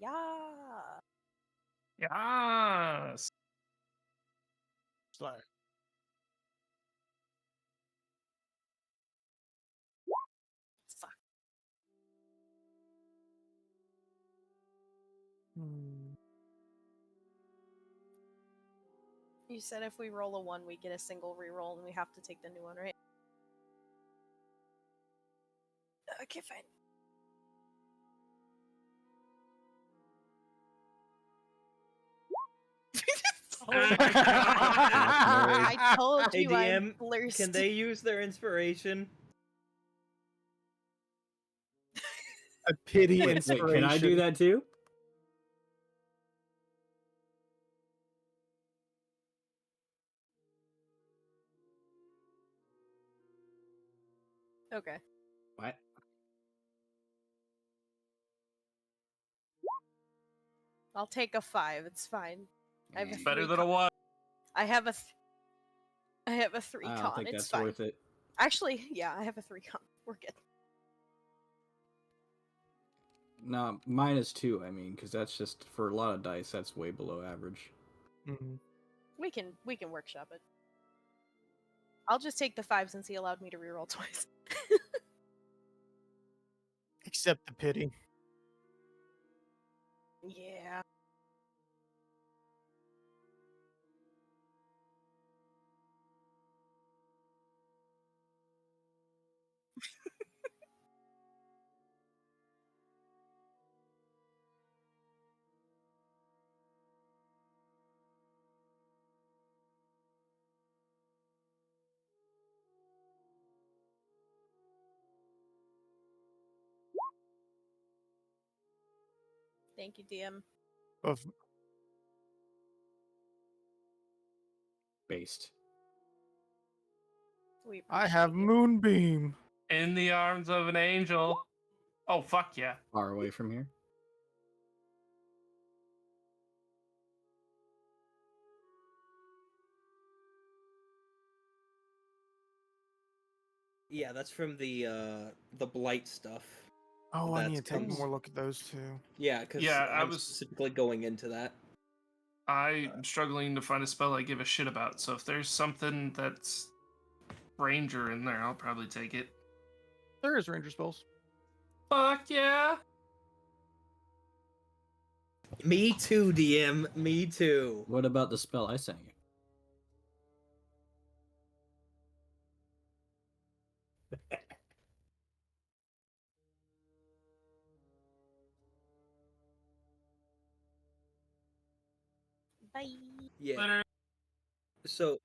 Yeah. Yes. Sorry. Fuck. Hmm. You said if we roll a 1, we get a single reroll, and we have to take the new one, right? Okay, fine. Oh my god! I told Hey, you I'm DM, blurst. can they use their inspiration? A pity Wait, inspiration. can I do that too? Okay. What? I'll take a 5. It's fine. I have a Mm. Better 3 than a one. I have a 3 I con. don't think It's that's fine. worth it. Actually, yeah, I have a 3 con. We're good. No, -2. I mean, because that's just for a lot of dice. That's way below average. Mhm. We can workshop it. I'll just take the 5 since he allowed me to reroll twice. Except the pity. Yeah. Thank you, DM. Of Based. We I have appreciate you. Moonbeam. In the arms of an angel. Oh fuck yeah! Far away from here. Yeah, that's from the blight stuff. Oh, I need to That take comes- more look at those two. Yeah, because Yeah, I I'm was- specifically going into that. I'm struggling to find a spell I give a shit about. So if there's something that's ranger in there, I'll probably take it. There is ranger spells. Fuck yeah! Me too, DM. Me too. What about the spell I sent you? Bye. Yeah. Later. So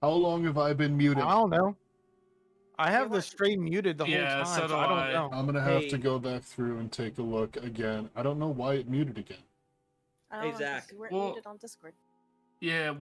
How long have I been muted? I don't know. I have what? the straight muted the Yeah, whole so time, do I don't I. know. I'm gonna have to Hey. go back through and take a look again. I don't know why it muted again. I Hey, don't know, 'cause Zach. you weren't Well- muted on Discord. Yeah,